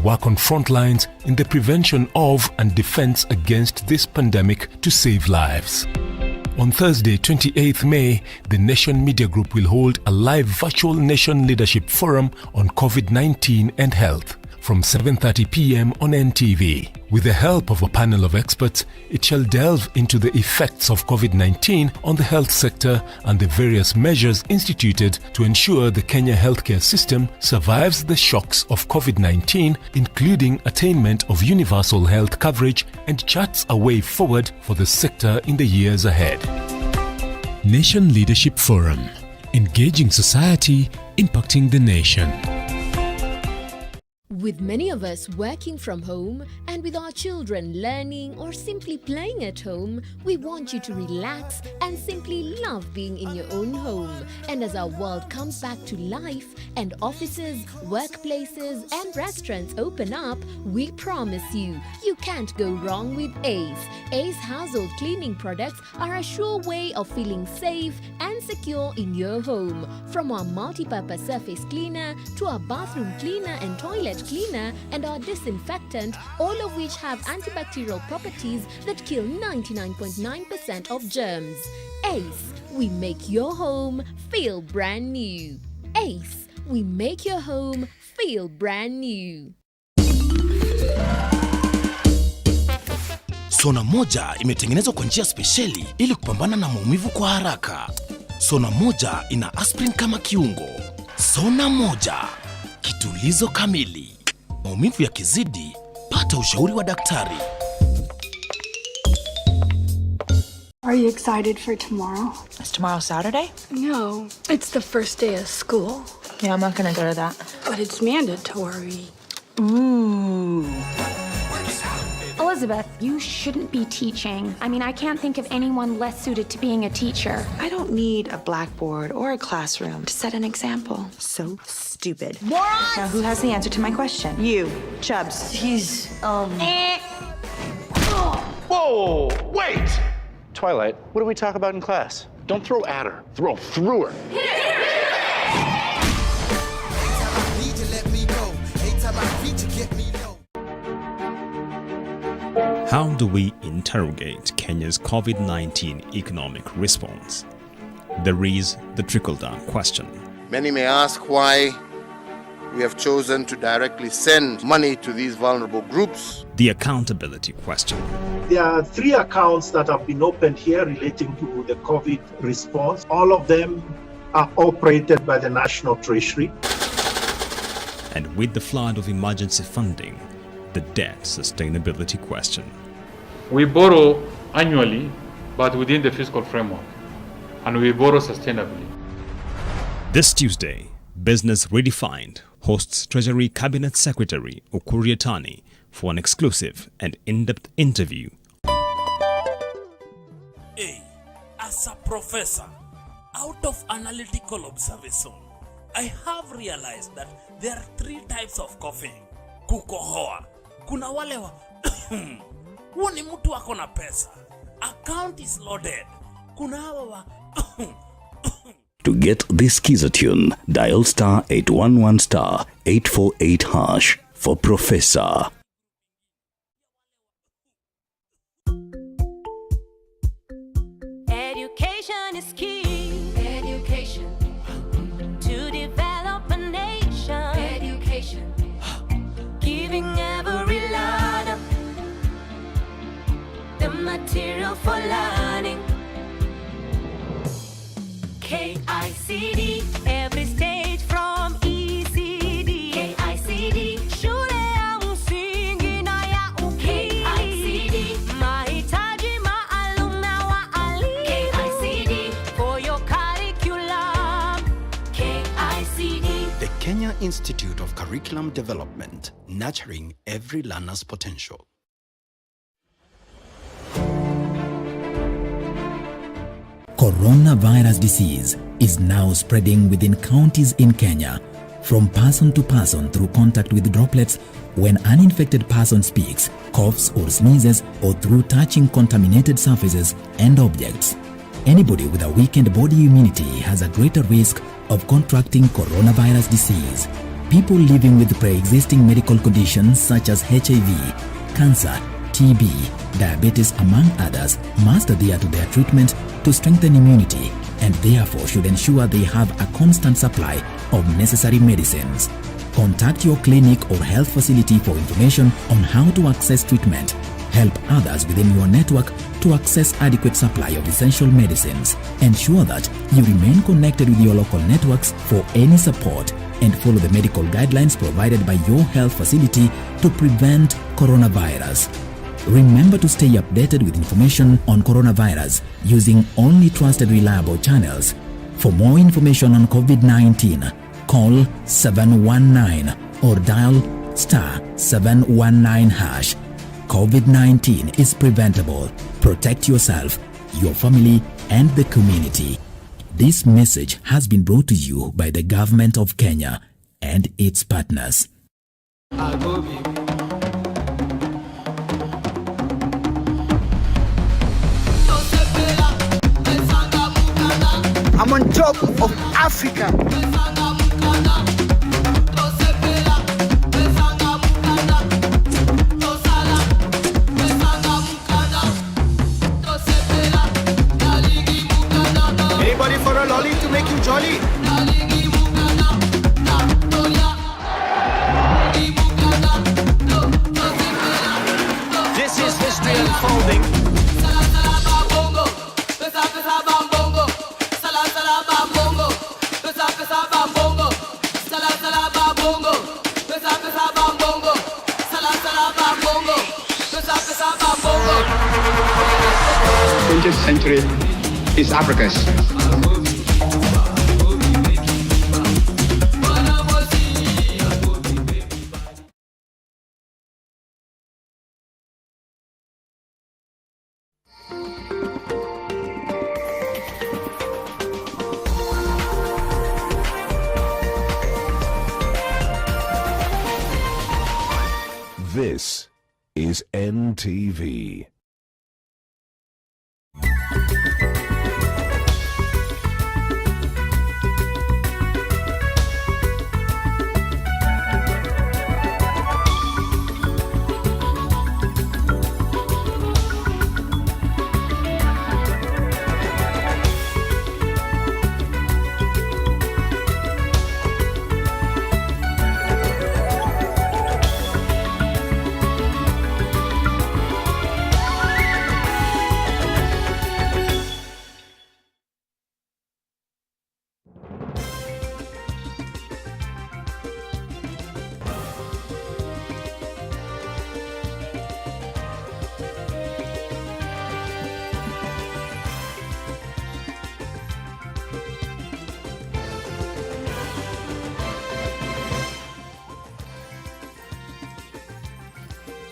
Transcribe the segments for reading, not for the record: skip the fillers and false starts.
work on front lines in the prevention of and defense against this pandemic to save lives. On Thursday, 28th May, the Nation Media Group will hold a live virtual Nation Leadership Forum on COVID-19 and health from 7:30 p.m. on NTV. With the help of a panel of experts, it shall delve into the effects of COVID-19 on the health sector and the various measures instituted to ensure the Kenya healthcare system survives the shocks of COVID-19, including attainment of universal health coverage, and charts a way forward for the sector in the years ahead. Nation Leadership Forum. Engaging society, impacting the nation. With many of us working from home and with our children learning or simply playing at home, we want you to relax and simply love being in your own home. And as our world comes back to life and offices, workplaces and restaurants open up, we promise you can't go wrong with Ace. Ace household cleaning products are a sure way of feeling safe and secure in your home. From our multi-purpose surface cleaner to our bathroom cleaner and toilet cleaner and our disinfectant, all of which have antibacterial properties that kill 99.9% of germs. Ace, we make your home feel brand new. Ace, we make your home feel brand new. Sona moja imetengenezwa kwa njia spesheli ili kupambana na maumivu kwa haraka. Sona moja ina aspirin kama kiungo. Sona moja, kitulizo kamili. Maumivu yakizidi, pata ushauri wa daktari. Are you excited for tomorrow? Is tomorrow Saturday? No, it's the first day of school. Yeah, I'm not gonna go to that. But it's mandatory. Ooh. Elizabeth, you shouldn't be teaching. I mean, I can't think of anyone less suited to being a teacher. I don't need a blackboard or a classroom to set an example. So stupid. Morons! Now, who has the answer to my question? You, Chubbs. He's, Whoa, wait! Twilight, what do we talk about in class? Don't throw at her, throw through her. How do we interrogate Kenya's COVID-19 economic response? There is the trickle-down question. Many may ask why we have chosen to directly send money to these vulnerable groups. The accountability question. There are 3 accounts that have been opened here relating to the COVID response. All of them are operated by the National Treasury. And with the flood of emergency funding, the debt sustainability question. We borrow annually, but within the fiscal framework, and we borrow sustainably. This Tuesday, Business Redefined hosts Treasury Cabinet Secretary Ukur Yatani for an exclusive and in-depth interview. Hey, as a professor, out of analytical observation, I have realized that there are 3 types of coughing. Kukohoa. Kuna wale wa huo ni mtu wako na pesa. Account is loaded. Kuna hawa wa To get this Skiza tune, dial star 811 star 848 hash for Professor. Education is key. Education. To develop a nation. Education. Giving every learner the material for learning. KICD, every stage from ECD. KICD, shule ya msingi na ya upili. KICD, mahitaji maalum na waalimu. KICD, for your curriculum. KICD. The Kenya Institute of Curriculum Development, nurturing every learner's potential. Coronavirus disease is now spreading within counties in Kenya, from person to person through contact with droplets when an infected person speaks, coughs or sneezes, or through touching contaminated surfaces and objects. Anybody with a weakened body immunity has a greater risk of contracting coronavirus disease. People living with pre-existing medical conditions such as HIV, cancer, TB, diabetes among others must adhere to their treatment to strengthen immunity and therefore should ensure they have a constant supply of necessary medicines. Contact your clinic or health facility for information on how to access treatment. Help others within your network to access adequate supply of essential medicines. Ensure that you remain connected with your local networks for any support and follow the medical guidelines provided by your health facility to prevent coronavirus. Remember to stay updated with information on coronavirus using only trusted reliable channels. For more information on COVID-19, call 719 or dial *719#. COVID-19 is preventable. Protect yourself, your family, and the community. This message has been brought to you by the Government of Kenya and its partners. I'm on top of Africa. Anybody for a lolly to make you jolly? This is history unfolding. The 20th century is Africa's. This is NTV.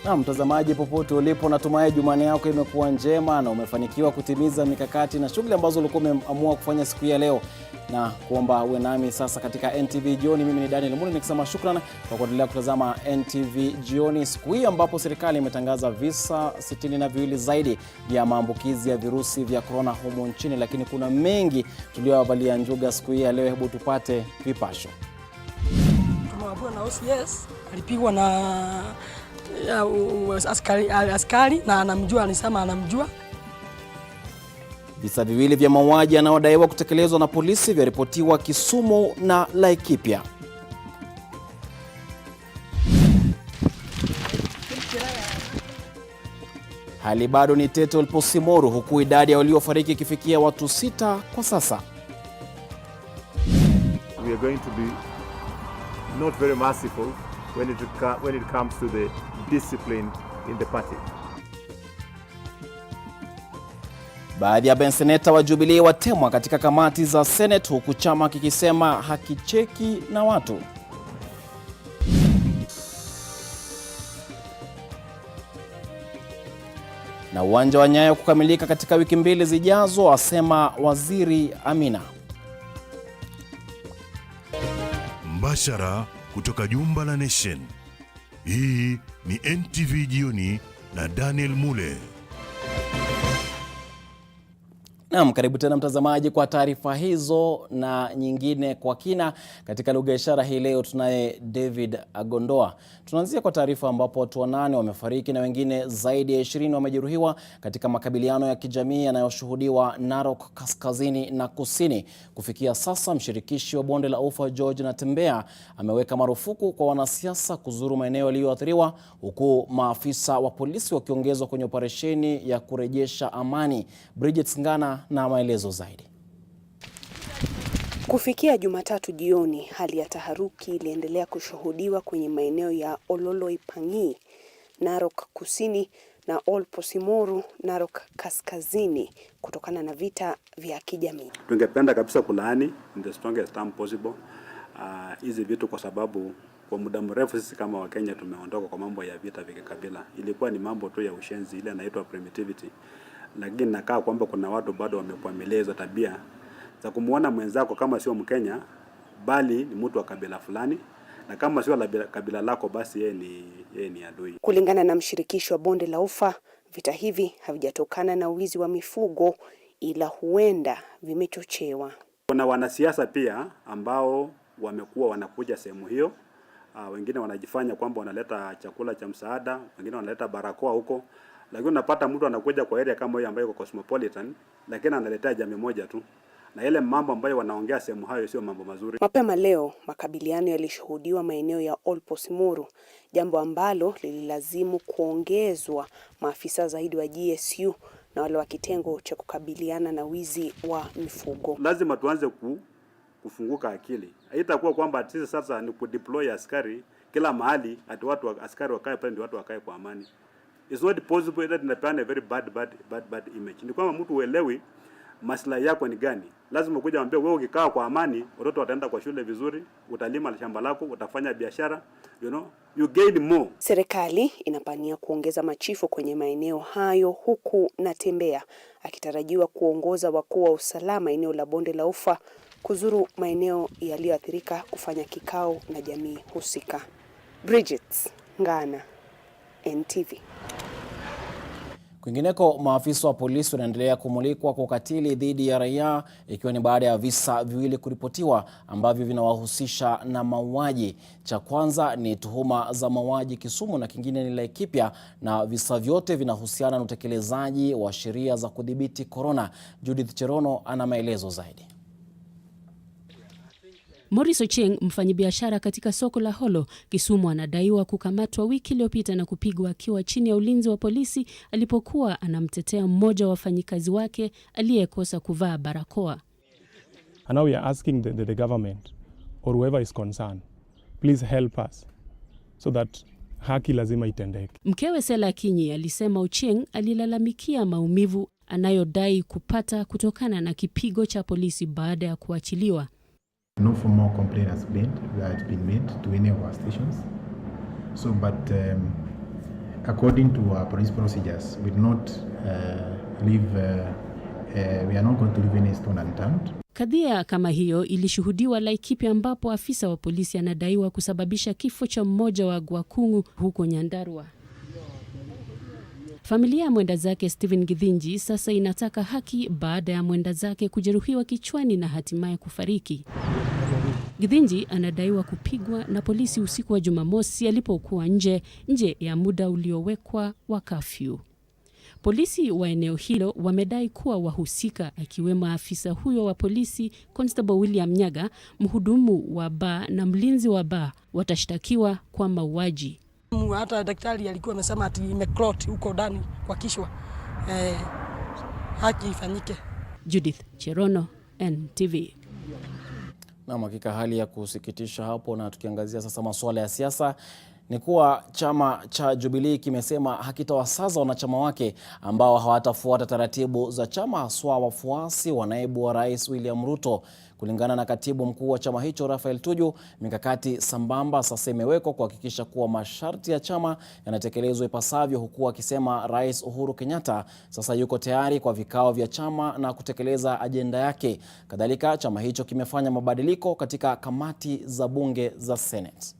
Na mtazamaji popote ulipo, natumai Jumanne yako imekuwa njema na umefanikiwa kutimiza mikakati na shughuli ambazo ulikuwa umeamua kufanya siku ya leo, na kuomba uwe nami sasa katika NTV Jioni. Mimi ni Daniel Mule nikisema shukrani kwa kuendelea kutazama NTV Jioni, siku hii ambapo serikali imetangaza visa 62 zaidi vya maambukizi ya virusi vya corona humu nchini, lakini kuna mengi tuliowabalia njuga siku hii ya leo. Hebu tupate vipasho. Bwana OCS alipigwa na askari na anamjua, alisema anamjua. Visa viwili vya mauaji yanayodaiwa kutekelezwa na polisi vyaripotiwa Kisumu na Laikipia. Hali bado ni tete uliposimoru, huku idadi ya waliofariki ikifikia watu 6 kwa sasa. We are going to be not very merciful when it comes to the discipline in the party. Baadhi ya benseneta wa Jubilee watemwa katika kamati za Senate, huku chama kikisema hakicheki na watu. Na uwanja wa Nyayo kukamilika katika wiki 2 zijazo, asema Waziri Amina. Mbashara kutoka jumba la Nation. Hii ni NTV Jioni na Daniel Mule. Naam, karibu tena mtazamaji kwa taarifa hizo na nyingine kwa kina. Katika lugha ya ishara hii leo tunaye David Agondoa. Tunaanzia kwa taarifa ambapo watu 8 wamefariki na wengine zaidi ya 20 wamejeruhiwa katika makabiliano ya kijamii yanayoshuhudiwa Narok kaskazini na kusini. Kufikia sasa, mshirikishi wa bonde la Ufa George Natembeya ameweka marufuku kwa wanasiasa kuzuru maeneo yaliyoathiriwa, huku maafisa wa polisi wakiongezwa kwenye operesheni ya kurejesha amani. Bridget Ngana na maelezo zaidi. Kufikia Jumatatu jioni, hali ya taharuki iliendelea kushuhudiwa kwenye maeneo ya Ololoipangi, Narok kusini na Olposimoru, Narok kaskazini kutokana na vita vya kijamii. Tungependa kabisa kulaani in the strongest term possible hizi vitu, kwa sababu kwa muda mrefu sisi kama Wakenya tumeondoka kwa mambo ya vita vya kikabila. Ilikuwa ni mambo tu ya ushenzi, ile inaitwa primitivity. Lakini nakaa kwamba kuna watu bado wamekuameleza tabia za kumuona mwenzako kama sio Mkenya bali ni mtu wa kabila fulani, na kama sio kabila lako basi yeye ni adui. Kulingana na mshirikishi wa bonde la Ufa, vita hivi havijatokana na wizi wa mifugo, ila huenda vimechochewa. Kuna wanasiasa pia ambao wamekuwa wanakuja sehemu hiyo. Wengine wanajifanya kwamba wanaleta chakula cha msaada, wengine wanaleta barakoa huko. Lakini unapata mtu anakuja kwa area kama hiyo ambayo iko cosmopolitan, lakini analetea jamii moja tu. Na ile mambo ambayo wanaongea sehemu hayo sio mambo mazuri. Mapema leo, makabiliano yalishuhudiwa maeneo ya Olposimoru, jambo ambalo lililazimu kuongezwa maafisa zaidi wa GSU na wale wa kitengo cha kukabiliana na wizi wa mifugo. Lazima tuanze kufunguka akili. Haitakuwa kwamba sisi sasa ni kudeploy askari kila mahali, ati askari wakae pale ndio watu wakae kwa amani. It's not possible, that inapeana a very bad image. Ni kwamba mtu uelewi maslahi yako ni gani. Lazima kuja mwambie wewe ukikaa kwa amani, watoto wataenda kwa shule vizuri, utalima shamba lako, utafanya biashara, you gain more. Serikali inapania kuongeza machifu kwenye maeneo hayo, huku Natembeya akitarajiwa kuongoza wakuu wa usalama eneo la bonde la Ufa kuzuru maeneo yaliyoathirika kufanya kikao na jamii husika. Bridget Ngana, NTV. Kwingineko, maafisa wa polisi wanaendelea kumulikwa kwa ukatili dhidi ya raia, ikiwa ni baada ya visa viwili kuripotiwa ambavyo vinawahusisha na mauaji. Cha kwanza ni tuhuma za mauaji Kisumu na kingine ni Laikipia, na visa vyote vinahusiana na utekelezaji wa sheria za kudhibiti korona. Judith Cherono ana maelezo zaidi. Morris Ocheng, mfanyabiashara katika soko la Holo, Kisumu, anadaiwa kukamatwa wiki iliyopita na kupigwa akiwa chini ya ulinzi wa polisi alipokuwa anamtetea mmoja wa wafanyikazi wake aliyekosa kuvaa barakoa. And now we are asking the government or whoever is concerned, please help us so that haki lazima itendeke. Mkewe Sela Kinyi alisema Ocheng alilalamikia maumivu anayodai kupata kutokana na kipigo cha polisi baada ya kuachiliwa. No formal complaint has been made to any of our stations. So, but according to our police procedures, we are not going to leave any stone unturned. Kadhia kama hiyo ilishuhudiwa Laikipia, ambapo afisa wa polisi anadaiwa kusababisha kifo cha mmoja wa Gwakungu huko Nyandarua. Familia ya mwenda zake Stephen Githinji sasa inataka haki baada ya mwenda zake kujeruhiwa kichwani na hatimaye kufariki. Githinji anadaiwa kupigwa na polisi usiku wa Jumamosi alipokuwa nje ya muda uliowekwa wa kafyu. Polisi wa eneo hilo wamedai kuwa wahusika, akiwemo afisa huyo wa polisi Constable William Nyaga, mhudumu wa baa na mlinzi wa baa, watashtakiwa kwa mauaji. Hata daktari alikuwa amesema ati imeclot huko ndani kwa kichwa. Haki ifanyike. Judith Cherono, NTV. Na hakika hali ya kusikitisha hapo. Na tukiangazia sasa masuala ya siasa, ni kuwa chama cha Jubilee kimesema hakitawasaza wanachama wake ambao hawatafuata taratibu za chama, haswa wafuasi wa naibu wa rais William Ruto. Kulingana na katibu mkuu wa chama hicho Raphael Tuju, mikakati sambamba sasa imewekwa kuhakikisha kuwa masharti ya chama yanatekelezwa ipasavyo, huku akisema Rais Uhuru Kenyatta sasa yuko tayari kwa vikao vya chama na kutekeleza ajenda yake. Kadhalika, chama hicho kimefanya mabadiliko katika kamati za bunge za Senate.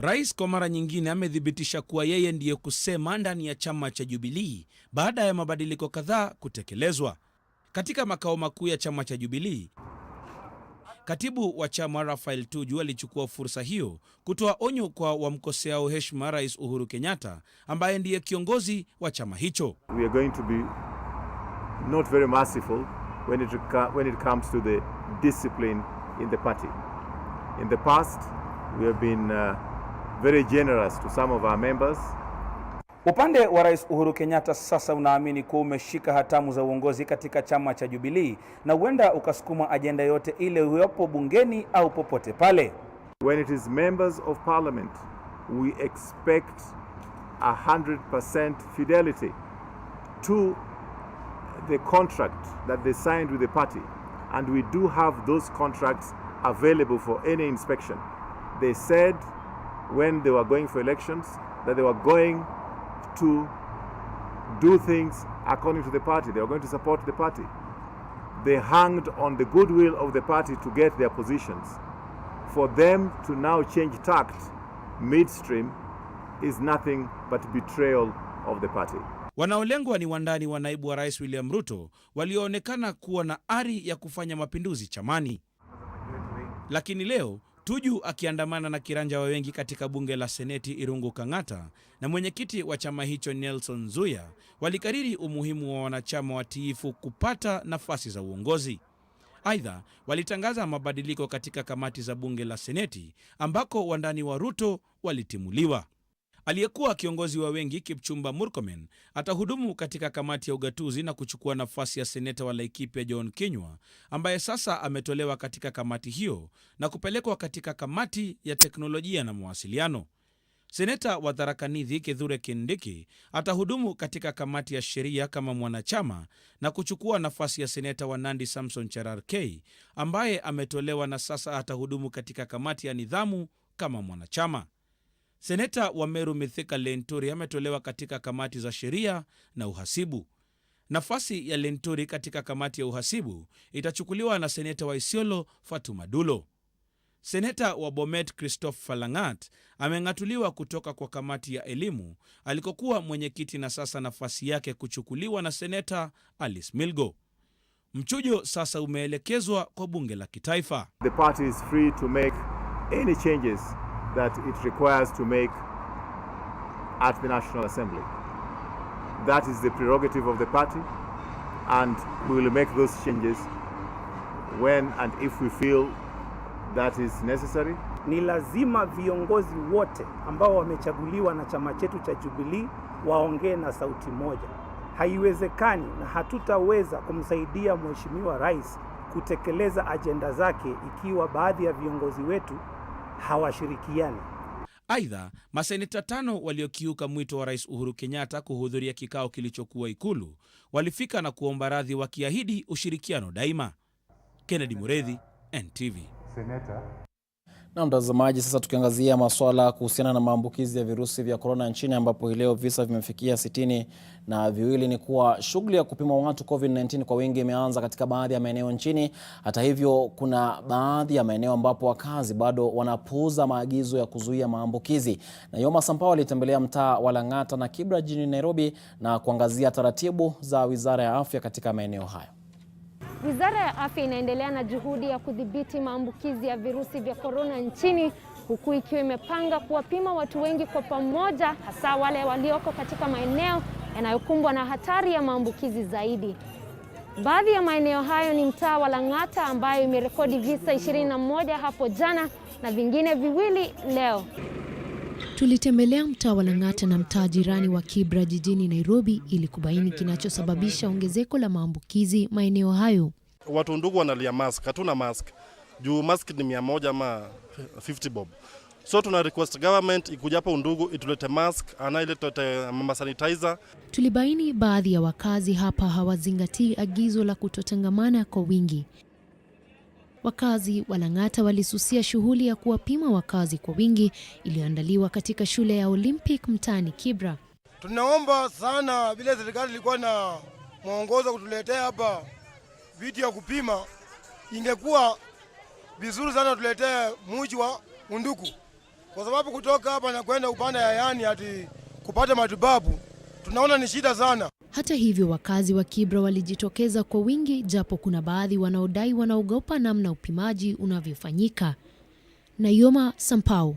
Rais kwa mara nyingine amethibitisha kuwa yeye ndiye kusema ndani ya chama cha Jubilee baada ya mabadiliko kadhaa kutekelezwa. Katika makao makuu ya chama cha Jubilee, katibu wa chama Rafael Tuju alichukua fursa hiyo kutoa onyo kwa wamkoseao heshima Rais Uhuru Kenyatta ambaye ndiye kiongozi wa chama hicho. We are going to be not very merciful when it comes to the discipline in the party. In the past, we have been very generous to some of our members. Upande wa Rais Uhuru Kenyatta sasa unaamini kuwa umeshika hatamu za uongozi katika chama cha Jubilee na huenda ukasukuma ajenda yote ile uwepo bungeni au popote pale. When it is members of parliament, we expect 100% fidelity to the contract that they signed with the party, and we do have those contracts available for any inspection. They said when they were going for elections that they were going to do things according to the party. They were going to support the party. They hanged on the goodwill of the party to get their positions. For them to now change tact midstream is nothing but betrayal of the party. Wanaolengwa ni wandani wa naibu wa Rais William Ruto walioonekana kuwa na ari ya kufanya mapinduzi chamani. Lakini leo Tuju akiandamana na kiranja wa wengi katika bunge la Seneti Irungu Kang'ata na mwenyekiti wa chama hicho Nelson Nzuya walikariri umuhimu wa wanachama watiifu kupata nafasi za uongozi. Aidha, walitangaza mabadiliko katika kamati za bunge la Seneti ambako wandani wa Ruto walitimuliwa. Aliyekuwa kiongozi wa wengi Kipchumba Murkomen atahudumu katika kamati ya ugatuzi na kuchukua nafasi ya seneta wa Laikipia John Kinyua ambaye sasa ametolewa katika kamati hiyo na kupelekwa katika kamati ya teknolojia na mawasiliano. Seneta wa Tharaka Nithi Kithure Kindiki atahudumu katika kamati ya sheria kama mwanachama na kuchukua nafasi ya seneta wa Nandi Samson Cherargei ambaye ametolewa na sasa atahudumu katika kamati ya nidhamu kama mwanachama. Seneta wa Meru Mithika Lenturi ametolewa katika kamati za sheria na uhasibu. Nafasi ya Lenturi katika kamati ya uhasibu itachukuliwa na seneta wa Isiolo Fatuma Dulo. Seneta wa Bomet Christopher Langat ameng'atuliwa kutoka kwa kamati ya elimu alikokuwa mwenyekiti na sasa nafasi yake kuchukuliwa na seneta Alice Milgo. Mchujo sasa umeelekezwa kwa bunge la kitaifa. The party is free to make any changes that it requires to make at the National Assembly. That is the prerogative of the party, and we will make those changes when and if we feel that is necessary. Ni lazima viongozi wote ambao wamechaguliwa na chama chetu cha Jubilee waongee na sauti moja. Haiwezekani na hatutaweza kumsaidia Mheshimiwa Rais kutekeleza ajenda zake ikiwa baadhi ya viongozi wetu hawashirikiani. Aidha, maseneta 5 waliokiuka mwito wa Rais Uhuru Kenyatta kuhudhuria kikao kilichokuwa Ikulu walifika na kuomba radhi wakiahidi ushirikiano daima. Kennedy Muredhi, NTV. Na mtazamaji, sasa tukiangazia masuala kuhusiana na maambukizi ya virusi vya korona nchini ambapo leo visa vimefikia 62, ni kuwa shughuli ya kupima watu COVID-19 kwa wingi imeanza katika baadhi ya maeneo nchini. Hata hivyo, kuna baadhi ya maeneo ambapo wakazi bado wanapuuza maagizo ya kuzuia maambukizi. Na Yoma Sampawa alitembelea mtaa wa Lang'ata na Kibra jijini Nairobi na kuangazia taratibu za Wizara ya Afya katika maeneo hayo. Wizara ya Afya inaendelea na juhudi ya kudhibiti maambukizi ya virusi vya korona nchini, huku ikiwa imepanga kuwapima watu wengi kwa pamoja, hasa wale walioko katika maeneo yanayokumbwa na hatari ya maambukizi zaidi. Baadhi ya maeneo hayo ni mtaa wa Lang'ata ambayo imerekodi visa 21 hapo jana na vingine 2 leo. Tulitembelea mtaa wa Lang'ata na mtaa jirani wa Kibra jijini Nairobi ili kubaini kinachosababisha ongezeko la maambukizi maeneo hayo. Watu ndugu wanalia mask, hatuna mask. Juu mask ni 100 ama 50 bob. So tuna request government ikuja hapa Undugu itulete mask, anailete mama sanitizer. Tulibaini baadhi ya wakazi hapa hawazingatii agizo la kutotangamana kwa wingi. Wakazi wa Lang'ata walisusia shughuli ya kuwapima wakazi kwa wingi iliyoandaliwa katika shule ya Olympic mtaani Kibra. Tunaomba sana vile serikali ilikuwa na mwongozo kutuletea hapa vitu ya kupima, ingekuwa vizuri sana tuletee mji wa Undugu, kwa sababu kutoka hapa na kwenda upande ya yani ati kupata matibabu tunaona ni shida sana. Hata hivyo, wakazi wa Kibra walijitokeza kwa wingi, japo kuna baadhi wanaodai wanaogopa namna upimaji unavyofanyika. Nayoma Sampau,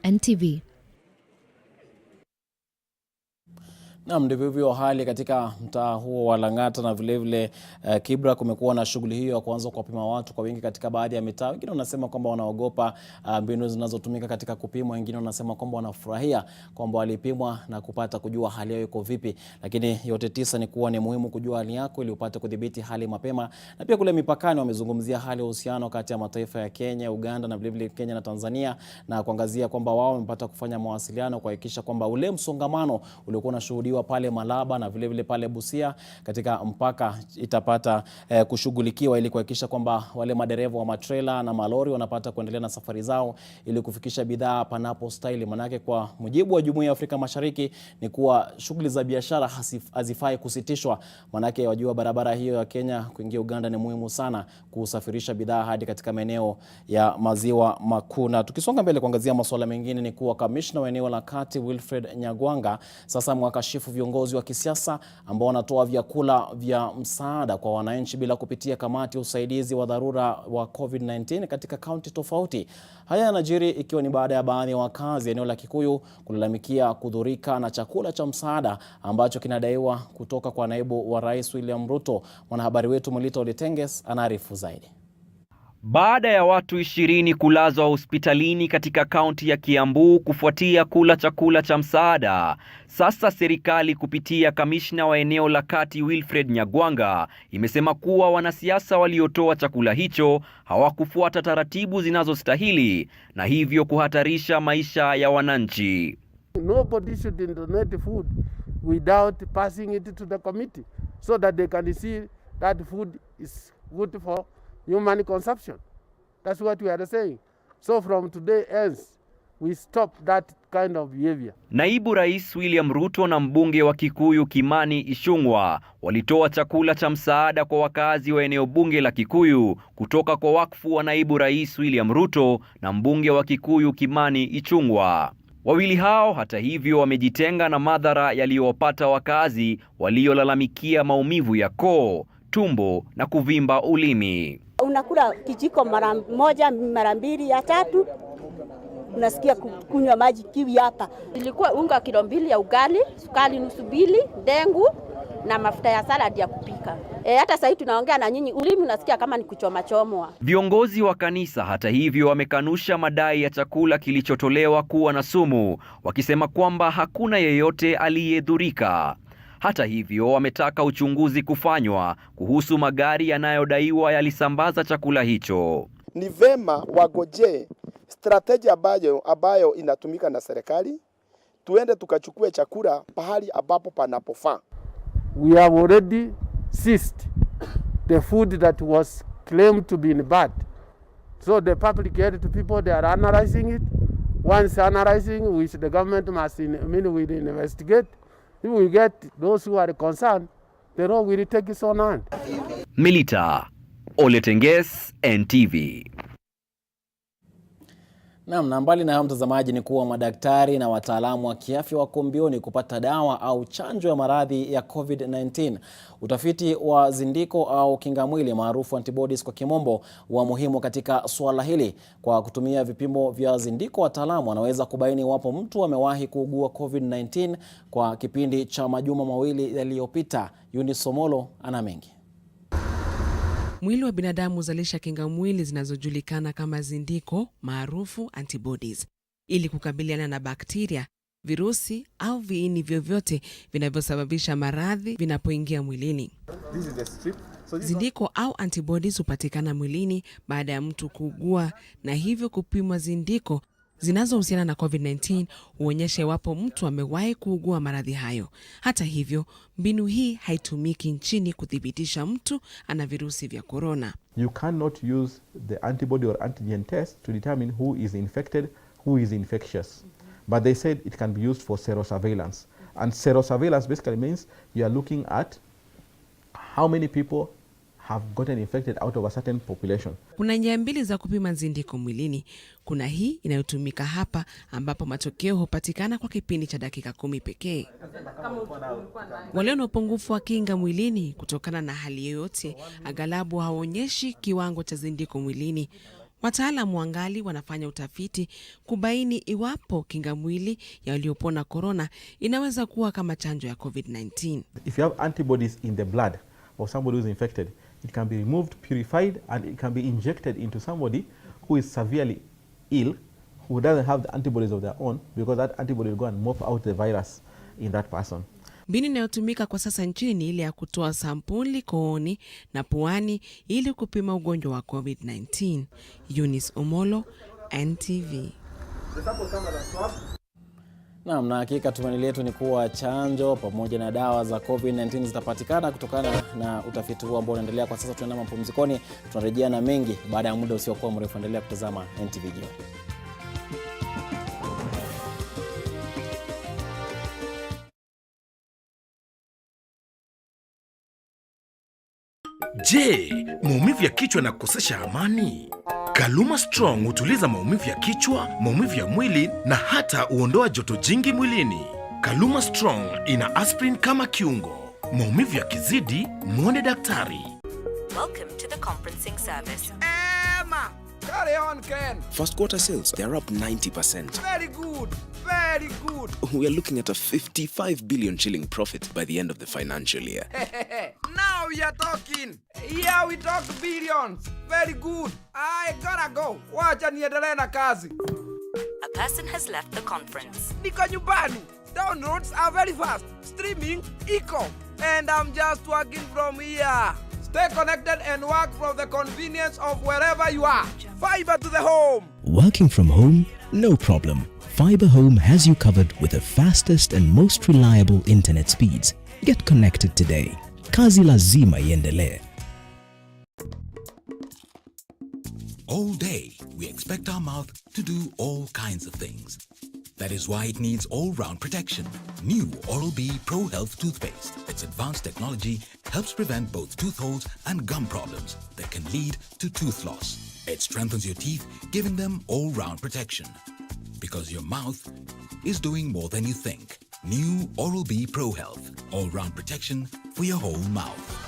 NTV. Naam, ndivyo hivyo hali katika mtaa huo wa Lang'ata na vile Kibra. Kumekuwa na shughuli hiyo ya kuanza kupima watu kwa wingi katika baadhi ya mitaa. Wengine wanasema kwamba wanaogopa mbinu zinazotumika katika kupima, wengine wanasema kwamba wanafurahia kwamba walipimwa na kupata kujua hali yao iko vipi. Lakini yote tisa ni kuwa ni muhimu kujua hali yako ili upate kudhibiti hali mapema. Na pia kule mipakani wamezungumzia hali ya uhusiano kati ya mataifa ya Kenya, Uganda na vile Kenya na Tanzania, na kuangazia kwamba wao wamepata kufanya mawasiliano kuhakikisha kwamba ule msongamano uliokuwa unashuhudiwa pale Malaba na vile pale Busia katika mpaka itapata kushughulikiwa ili kuhakikisha kwamba wale madereva wa matrela na malori wanapata kuendelea na safari zao ili kufikisha bidhaa panapo style. Manake kwa mujibu wa Jumuiya ya Afrika Mashariki ni kuwa shughuli za biashara hazifai kusitishwa. Manake wajua barabara hiyo ya Kenya kuingia Uganda ni muhimu sana kusafirisha bidhaa hadi katika maeneo ya maziwa makuu. Na tukisonga mbele kuangazia masuala mengine ni kuwa kamishna wa eneo la Kati Wilfred Nyagwanga sasa mwakashifu viongozi wa kisiasa ambao wanatoa vyakula vya msaada kwa wananchi bila kupitia kamati ya usaidizi wa dharura wa COVID-19 katika kaunti tofauti. Haya yanajiri ikiwa ni baada ya baadhi ya wakazi eneo la Kikuyu kulalamikia kudhurika na chakula cha msaada ambacho kinadaiwa kutoka kwa naibu wa Rais William Ruto. Mwanahabari wetu Mulito Olitenges anaarifu zaidi. Baada ya watu 20 kulazwa hospitalini katika kaunti ya Kiambu kufuatia kula chakula cha msaada, sasa serikali kupitia kamishna wa eneo la Kati Wilfred Nyagwanga imesema kuwa wanasiasa waliotoa chakula hicho hawakufuata taratibu zinazostahili na hivyo kuhatarisha maisha ya wananchi. Nobody should donate food without passing it to the committee so that they can see that food is good for human consumption. That's what we are saying. So from today ends, we stop that kind of behavior. Naibu Rais William Ruto na mbunge wa Kikuyu Kimani Ichung'wah walitoa chakula cha msaada kwa wakazi wa eneo bunge la Kikuyu kutoka kwa wakfu wa Naibu Rais William Ruto na mbunge wa Kikuyu Kimani Ichung'wah. Wawili hao hata hivyo wamejitenga na madhara yaliyowapata wakazi waliolalamikia maumivu ya koo, tumbo na kuvimba ulimi. Unakula kijiko mara moja, mara mbili, ya tatu unasikia kunywa maji kiwi hapa. Ilikuwa unga kilo 2 ya ugali, sukari nusu 2, dengu na mafuta ya salad ya kupika. Hata sasa tunaongea na nyinyi ulimi unasikia kama ni kuchoma chomwa. Viongozi wa kanisa hata hivyo wamekanusha madai ya chakula kilichotolewa kuwa na sumu, wakisema kwamba hakuna yeyote aliyedhurika. Hata hivyo wametaka uchunguzi kufanywa kuhusu magari yanayodaiwa yalisambaza chakula hicho. Ni vema wagoje strategia ambayo inatumika na serikali, tuende tukachukue chakula pahali ambapo panapofaa. We have already seized the food that was claimed to be in bad. So the public health people, they are analyzing it. Once analyzing, which the government must will investigate. If we get those who are concerned, the law will take its own hand. Milita Oletenges, NTV. Na mbali na hayo mtazamaji, ni kuwa madaktari na wataalamu wa kiafya wako mbioni kupata dawa au chanjo ya maradhi ya COVID-19. Utafiti wa zindiko au kingamwili maarufu antibodies kwa kimombo wa muhimu katika swala hili. Kwa kutumia vipimo vya zindiko, wataalamu wanaweza kubaini iwapo mtu amewahi kuugua COVID-19 kwa kipindi cha majuma mawili yaliyopita. Unisomolo ana mengi. Mwili wa binadamu huzalisha kingamwili zinazojulikana kama zindiko maarufu antibodies ili kukabiliana na bakteria, virusi au viini vyovyote vinavyosababisha maradhi vinapoingia mwilini. Zindiko au antibodies hupatikana mwilini baada ya mtu kuugua, na hivyo kupimwa zindiko zinazohusiana na COVID-19 huonyesha iwapo mtu amewahi kuugua maradhi hayo. Hata hivyo, mbinu hii haitumiki nchini kuthibitisha mtu ana virusi vya corona. You cannot use the antibody or antigen test to determine who is infected, who is infectious. But they said it can be used for serosurveillance. And serosurveillance basically means you are looking at how many people have gotten infected out of a certain population. Kuna njia mbili za kupima nzindiko mwilini. Kuna hii inayotumika hapa ambapo matokeo hupatikana kwa kipindi cha dakika 10 pekee. Wale na upungufu wa kinga mwilini kutokana na hali yoyote aghalabu haonyeshi kiwango cha zindiko mwilini. Wataalamu wangali wanafanya utafiti kubaini iwapo kinga mwili ya waliopona corona inaweza kuwa kama chanjo ya COVID-19. If you have antibodies in the blood of somebody who is infected, it can be removed, purified, and it can be injected into somebody who is severely ill, who doesn't have the antibodies of their own, because that antibody will go and mop out the virus in that person. Mbinu inayotumika kwa sasa nchini ni ile ya kutoa sampuli kooni na puani ili kupima ugonjwa wa COVID-19. Eunice Omolo, NTV. Naam, na hakika tumaini letu ni kuwa chanjo pamoja na dawa za COVID-19 zitapatikana kutokana na utafiti huu ambao unaendelea kwa sasa. Tunaenda mapumzikoni, tunarejea na mengi baada ya muda usiokuwa mrefu. Endelea kutazama NTV Jioni. Je, maumivu ya kichwa na kukosesha amani? Kaluma Strong hutuliza maumivu ya kichwa, maumivu ya mwili na hata huondoa joto jingi mwilini. Kaluma Strong ina aspirin kama kiungo. Maumivu ya kizidi, muone daktari. Welcome to the conferencing service. Emma, carry on, Ken. First quarter sales, they're up 90%. Very good, very good. We are looking at a 55 billion shilling profit by the end of the financial year. Now we are talking. Here we talk billions. Very good. I gotta go. Wacha niendelee na kazi. A person has left the conference. Niko nyumbani. Downloads are very fast. Streaming, eco. And I'm just working from here. Stay connected and work from the convenience of wherever you are. Fiber to the home. Working from home? No problem. Fiber Home has you covered with the fastest and most reliable internet speeds. Get connected today. Kazi lazima iendelee. All day, we expect our mouth to do all kinds of things. That is why it needs all-round protection. New Oral-B Pro Health toothpaste. Its advanced technology helps prevent both tooth holes and gum problems that can lead to tooth loss. It strengthens your teeth, giving them all-round protection. Because your mouth is doing more than you think. New Oral-B Pro Health. All-round protection for your whole mouth.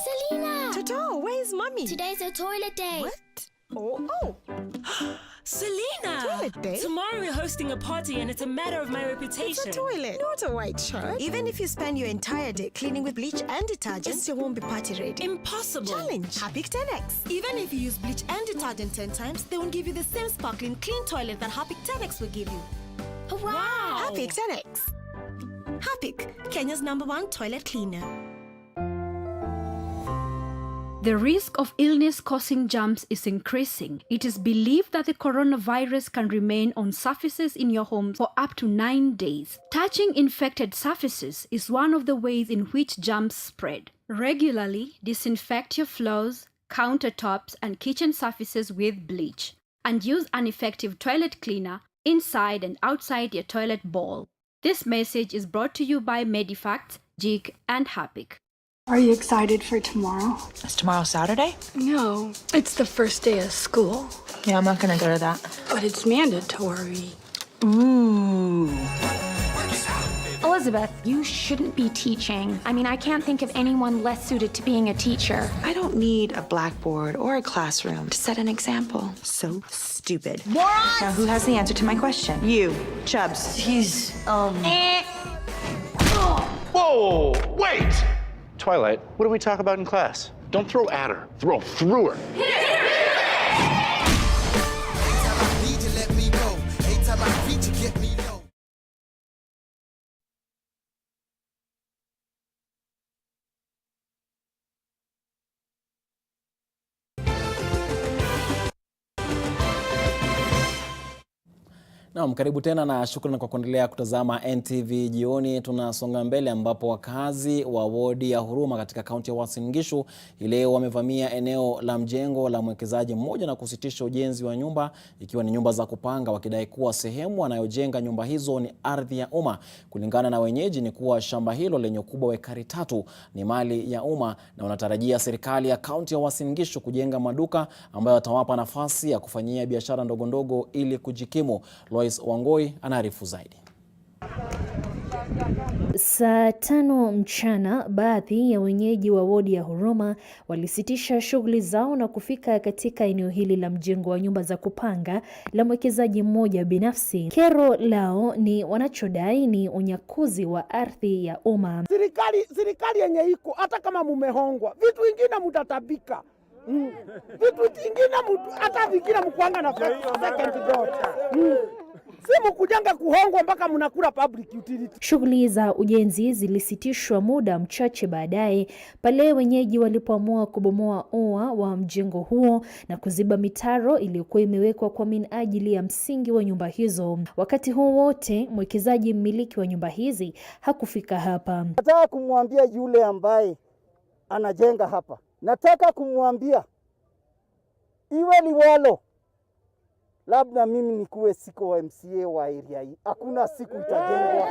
Selena! Toto, where's Mommy? Today's a toilet day. What? Oh. Selena! Toilet day? Tomorrow we're hosting a party and it's a matter of my reputation. It's a toilet, not a white shirt. Even if you spend your entire day cleaning with bleach and detergent, it still won't be party ready. Impossible. Challenge. Harpic 10X. Even if you use bleach and detergent 10 times, they won't give you the same sparkling clean toilet that Harpic 10X will give you. Wow! Harpic 10X. Harpic, Kenya's #1 toilet cleaner. The risk of illness causing germs is increasing. It is believed that the coronavirus can remain on surfaces in your home for up to 9 days. Touching infected surfaces is one of the ways in which germs spread. Regularly disinfect your floors, countertops, and kitchen surfaces with bleach, and use an effective toilet cleaner inside and outside your toilet bowl. This message is brought to you by Medifacts, Jig, and Harpic. Are you excited for tomorrow? Is tomorrow Saturday? No, it's the first day of school. Yeah, I'm not gonna go to that. But it's mandatory. Ooh. Elizabeth, you shouldn't be teaching. I mean, I can't think of anyone less suited to being a teacher. I don't need a blackboard or a classroom to set an example. So stupid. Morons! Now, who has the answer to my question? You, Chubbs. He's, Whoa, wait! Twilight, what do we talk about in class? Don't throw at her, throw through her. Naam, karibu tena na shukrani kwa kuendelea kutazama NTV Jioni. Tunasonga mbele ambapo wakazi wa wodi ya Huruma katika kaunti ya Uasin Gishu leo wamevamia eneo la mjengo la mwekezaji mmoja na kusitisha ujenzi wa nyumba, ikiwa ni nyumba za kupanga, wakidai kuwa sehemu wanayojenga nyumba hizo ni ardhi ya umma. Kulingana na wenyeji ni kuwa shamba hilo lenye ukubwa wa ekari 3 ni mali ya umma, na wanatarajia serikali ya kaunti ya Uasin Gishu kujenga maduka ambayo watawapa nafasi ya kufanyia biashara ndogo ndogo ili kujikimu. Lois Wangoi anaarifu zaidi. Saa 5 mchana, baadhi ya wenyeji wa wodi ya Huruma walisitisha shughuli zao na kufika katika eneo hili la mjengo wa nyumba za kupanga la mwekezaji mmoja binafsi. Kero lao ni wanachodai ni unyakuzi wa ardhi ya umma. Serikali yenye iko, hata kama mumehongwa, vitu vingine mutatabika. Vitu vingine hata vingine mkuanga na second thought. Si mkujanga kuhongwa mpaka mnakula public utility. Shughuli za ujenzi zilisitishwa muda mchache baadaye pale wenyeji walipoamua kubomoa ua wa mjengo huo na kuziba mitaro iliyokuwa imewekwa kwa minajili ya msingi wa nyumba hizo. Wakati huo wote, mwekezaji mmiliki wa nyumba hizi hakufika hapa. Nataka kumwambia yule ambaye anajenga hapa, nataka kumwambia iwe liwalo, labda mimi nikuwe siko wa MCA wa area hii, hakuna siku itajengwa.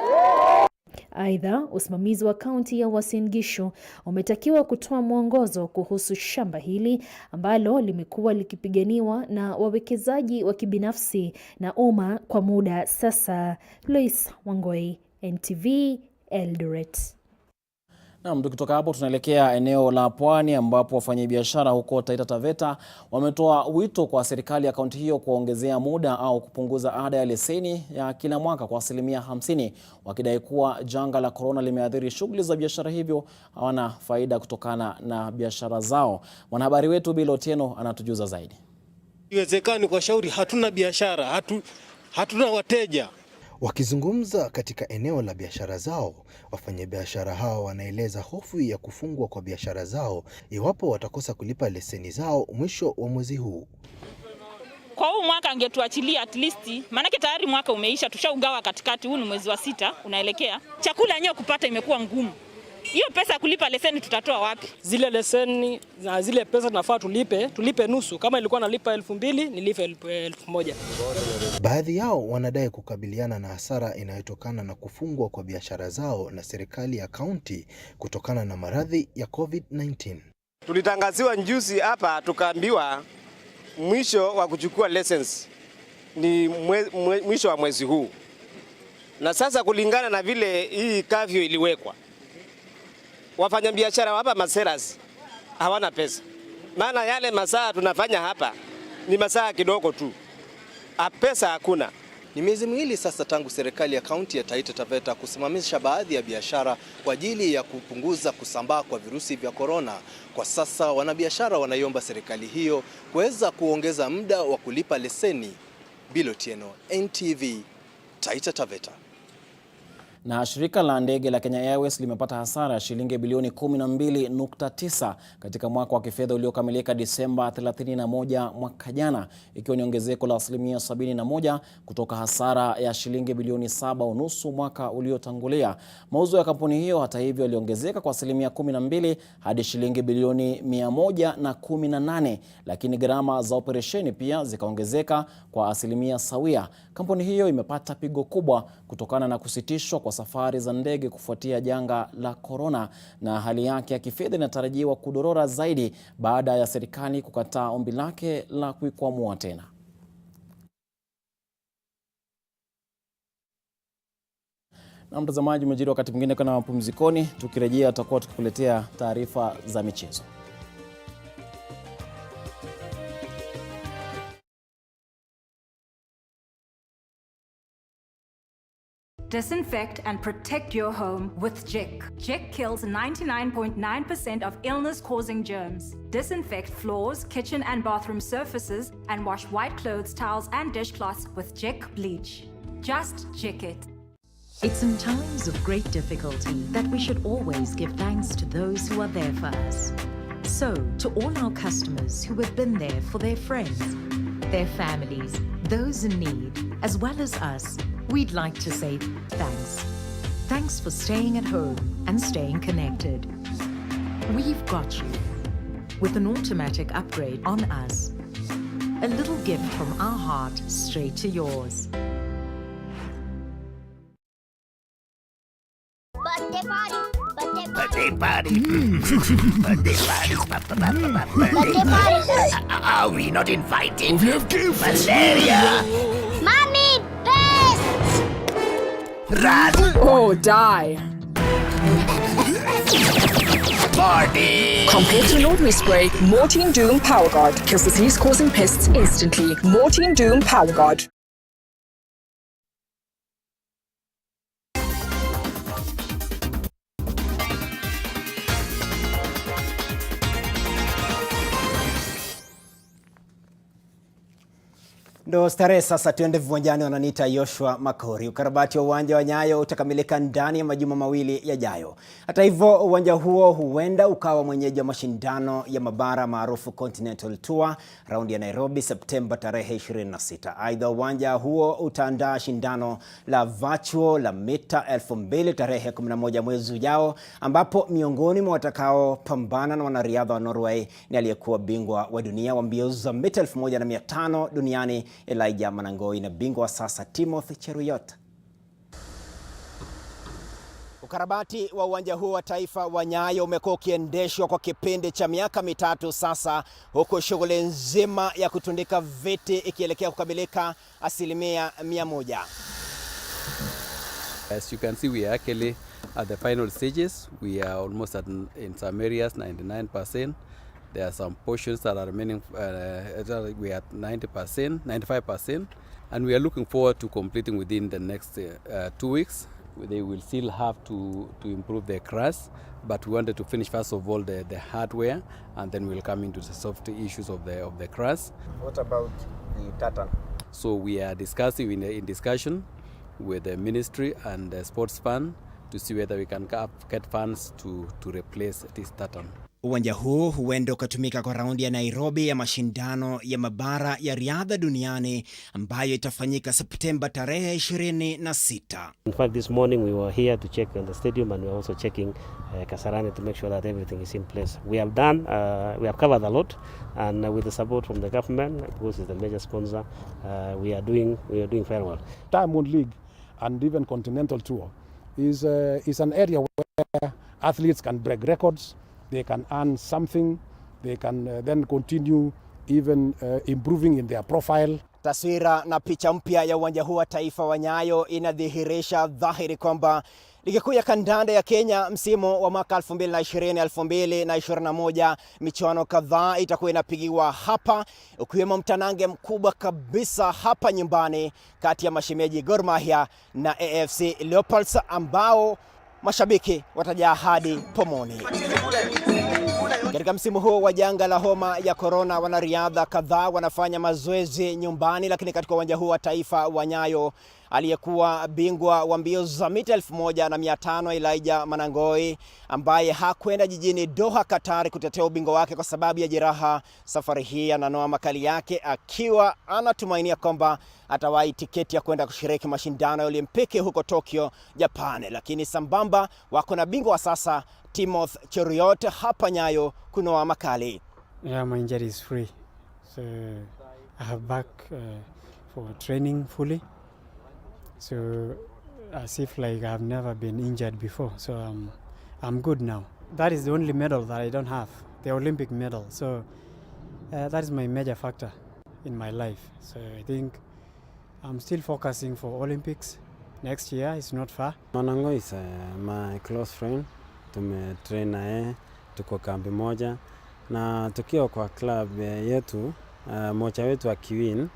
Aidha, usimamizi wa kaunti ya Uasin Gishu umetakiwa kutoa mwongozo kuhusu shamba hili ambalo limekuwa likipiganiwa na wawekezaji wa kibinafsi na umma kwa muda sasa. Lois Wangoi, NTV, Eldoret. Naam, tukitoka hapo tunaelekea eneo la Pwani ambapo wafanyabiashara huko Taita Taveta wametoa wito kwa serikali ya kaunti hiyo kuongezea muda au kupunguza ada ya leseni ya kila mwaka kwa 50%, wakidai kuwa janga la corona limeathiri shughuli za biashara, hivyo hawana faida kutokana na biashara zao. Mwanahabari wetu Bilo Otieno anatujuza zaidi. Iwezekani kwa shauri hatuna biashara, hatuna wateja. Wakizungumza katika eneo la biashara zao, wafanyabiashara hao wanaeleza hofu ya kufungwa kwa biashara zao iwapo watakosa kulipa leseni zao mwisho wa mwezi huu. Kwa huu mwaka angetuachilia at least, maanake tayari mwaka umeisha, tushaugawa katikati, huu ni mwezi wa 6 unaelekea. Chakula yenyewe kupata imekuwa ngumu. Hiyo pesa ya kulipa leseni tutatoa wapi? Zile leseni na zile pesa tunafaa tulipe nusu. Kama ilikuwa nalipa 2,000 nilipe 1,000. Baadhi yao wanadai kukabiliana na hasara inayotokana na kufungwa kwa biashara zao na serikali ya kaunti kutokana na maradhi ya COVID-19. Tulitangaziwa njuzi hapa tukaambiwa mwisho wa kuchukua license ni mwisho wa mwezi huu. Na sasa kulingana na vile hii kafyu iliwekwa, wafanyabiashara hapa maseras hawana pesa. Maana yale masaa tunafanya hapa ni masaa kidogo tu. Pesa hakuna. Ni miezi miwili sasa tangu serikali ya kaunti ya Taita Taveta kusimamisha baadhi ya biashara kwa ajili ya kupunguza kusambaa kwa virusi vya korona. Kwa sasa wanabiashara wanaiomba serikali hiyo kuweza kuongeza muda wa kulipa leseni. Bilo Otieno, NTV, Taita Taveta. Na shirika la ndege la Kenya Airways limepata hasara ya shilingi bilioni 12.9 katika mwaka wa kifedha uliokamilika Disemba 31 mwaka jana, ikiwa ni ongezeko la 71% kutoka hasara ya shilingi bilioni 7.5 mwaka uliotangulia. Mauzo ya kampuni hiyo hata hivyo yaliongezeka kwa 12% hadi shilingi bilioni 118, lakini gharama za operesheni pia zikaongezeka kwa 1% sawia. Kampuni hiyo imepata pigo kubwa kutokana na kusitishwa kwa safari za ndege kufuatia janga la corona, na hali yake ya kifedha inatarajiwa kudorora zaidi baada ya serikali kukataa ombi lake la kuikwamua tena. Na mtazamaji, umejiri wakati mwingine kana mapumzikoni. Tukirejea tutakuwa tukikuletea taarifa za michezo. Disinfect and protect your home with Jik. Jik kills 99.9% of illness-causing germs. Disinfect floors, kitchen and bathroom surfaces, and wash white clothes, towels, and dishcloths with Jik bleach. Just Jik it. It's in times of great difficulty that we should always give thanks to those who are there for us. So, to all our customers who have been there for their friends, their families, those in need, as well as us, we'd like to say thanks. Thanks for staying at home and staying connected. We've got you with an automatic upgrade on us. A little gift from our heart straight to yours. Birthday party. Birthday party. Birthday party. Birthday party. Are we not invited? We have gifts. Malaria. Mommy, pests. Run. Oh, die. Party. Compared to an ordinary spray, Mortein Doom Power Guard kills disease-causing pests instantly. Mortein Doom Power Guard. Ndo starehe sasa, tuende viwanjani. Wananiita Joshua Makori. Ukarabati wa uwanja wa Nyayo utakamilika ndani ya majuma mawili yajayo. Hata hivyo, uwanja huo huenda ukawa mwenyeji wa mashindano ya mabara maarufu Continental Tour raundi ya Nairobi Septemba tarehe 26. Aidha, uwanja huo utaandaa shindano la virtual la mita 2000 tarehe 11 mwezi ujao, ambapo miongoni mwa watakao pambana na wanariadha wa Norway ni aliyekuwa bingwa wa dunia wa mbio za mita 1500 duniani Elijah Manangoi na bingwa wa sasa Timothy Cheruyot. Ukarabati wa uwanja huu wa taifa wa Nyayo umekuwa ukiendeshwa kwa kipindi cha miaka mitatu sasa, huku shughuli nzima ya kutundika viti ikielekea kukamilika 100%. As you can see, we are actually at the final stages. We are almost at, in some areas, 99%. There are some portions that are remaining, we are at 90%, 95%, and we are looking forward to completing within the next 2 weeks. They will still have to improve their crash, but we wanted to finish first of all the hardware, and then we'll come into the soft issues of the crash. What about the tartan? So we are discussing in discussion with the ministry and the sports fund to see whether we can get funds to replace this tartan. Uwanja huu huenda ukatumika kwa raundi ya Nairobi ya mashindano ya mabara ya riadha duniani ambayo itafanyika Septemba tarehe 26. In fact, this morning we were here to check on the stadium, and we are also checking Kasarani to make sure that everything is in place. We have done, we have covered a lot, and with the support from the government, because it's the major sponsor, we are doing very well. Diamond League and even Continental Tour is an area where athletes can break records. They can earn something, they can then continue even improving in their profile. Taswira na picha mpya ya uwanja huu wa taifa wa Nyayo inadhihirisha dhahiri kwamba ligi kuu ya kandanda ya Kenya msimu wa mwaka 2020-2021 michuano kadhaa itakuwa inapigiwa hapa, ukiwemo mtanange mkubwa kabisa hapa nyumbani kati ya mashemeji Gor Mahia na AFC Leopards, ambao mashabiki watajaa hadi pomoni. Katika msimu huu wa janga la homa ya corona, wanariadha kadhaa wanafanya mazoezi nyumbani, lakini katika uwanja huu wa taifa wa Nyayo, aliyekuwa bingwa wa mbio za mita 1500 Elijah Manangoi, ambaye hakwenda jijini Doha, Qatar kutetea ubingwa wake kwa sababu ya jeraha, safari hii ananoa makali yake akiwa anatumainia kwamba atawahi tiketi ya kwenda kushiriki mashindano ya Olimpiki huko Tokyo, Japan. Lakini sambamba wako na bingwa wa sasa Timothy Cheruyot hapa Nyayo kunoa makali. Yeah, my injury is free. So I have back for training fully. So as if like I have never been injured before. So I'm good now. That is the only medal that I don't have, the Olympic medal. So that is my major factor in my life. So I think I'm still focusing for Olympics next year. It's not far. Manango is my close friend. Tumetrain naye, tuko kambi moja, na tukiwa kwa club yetu mocha wetu akiwin,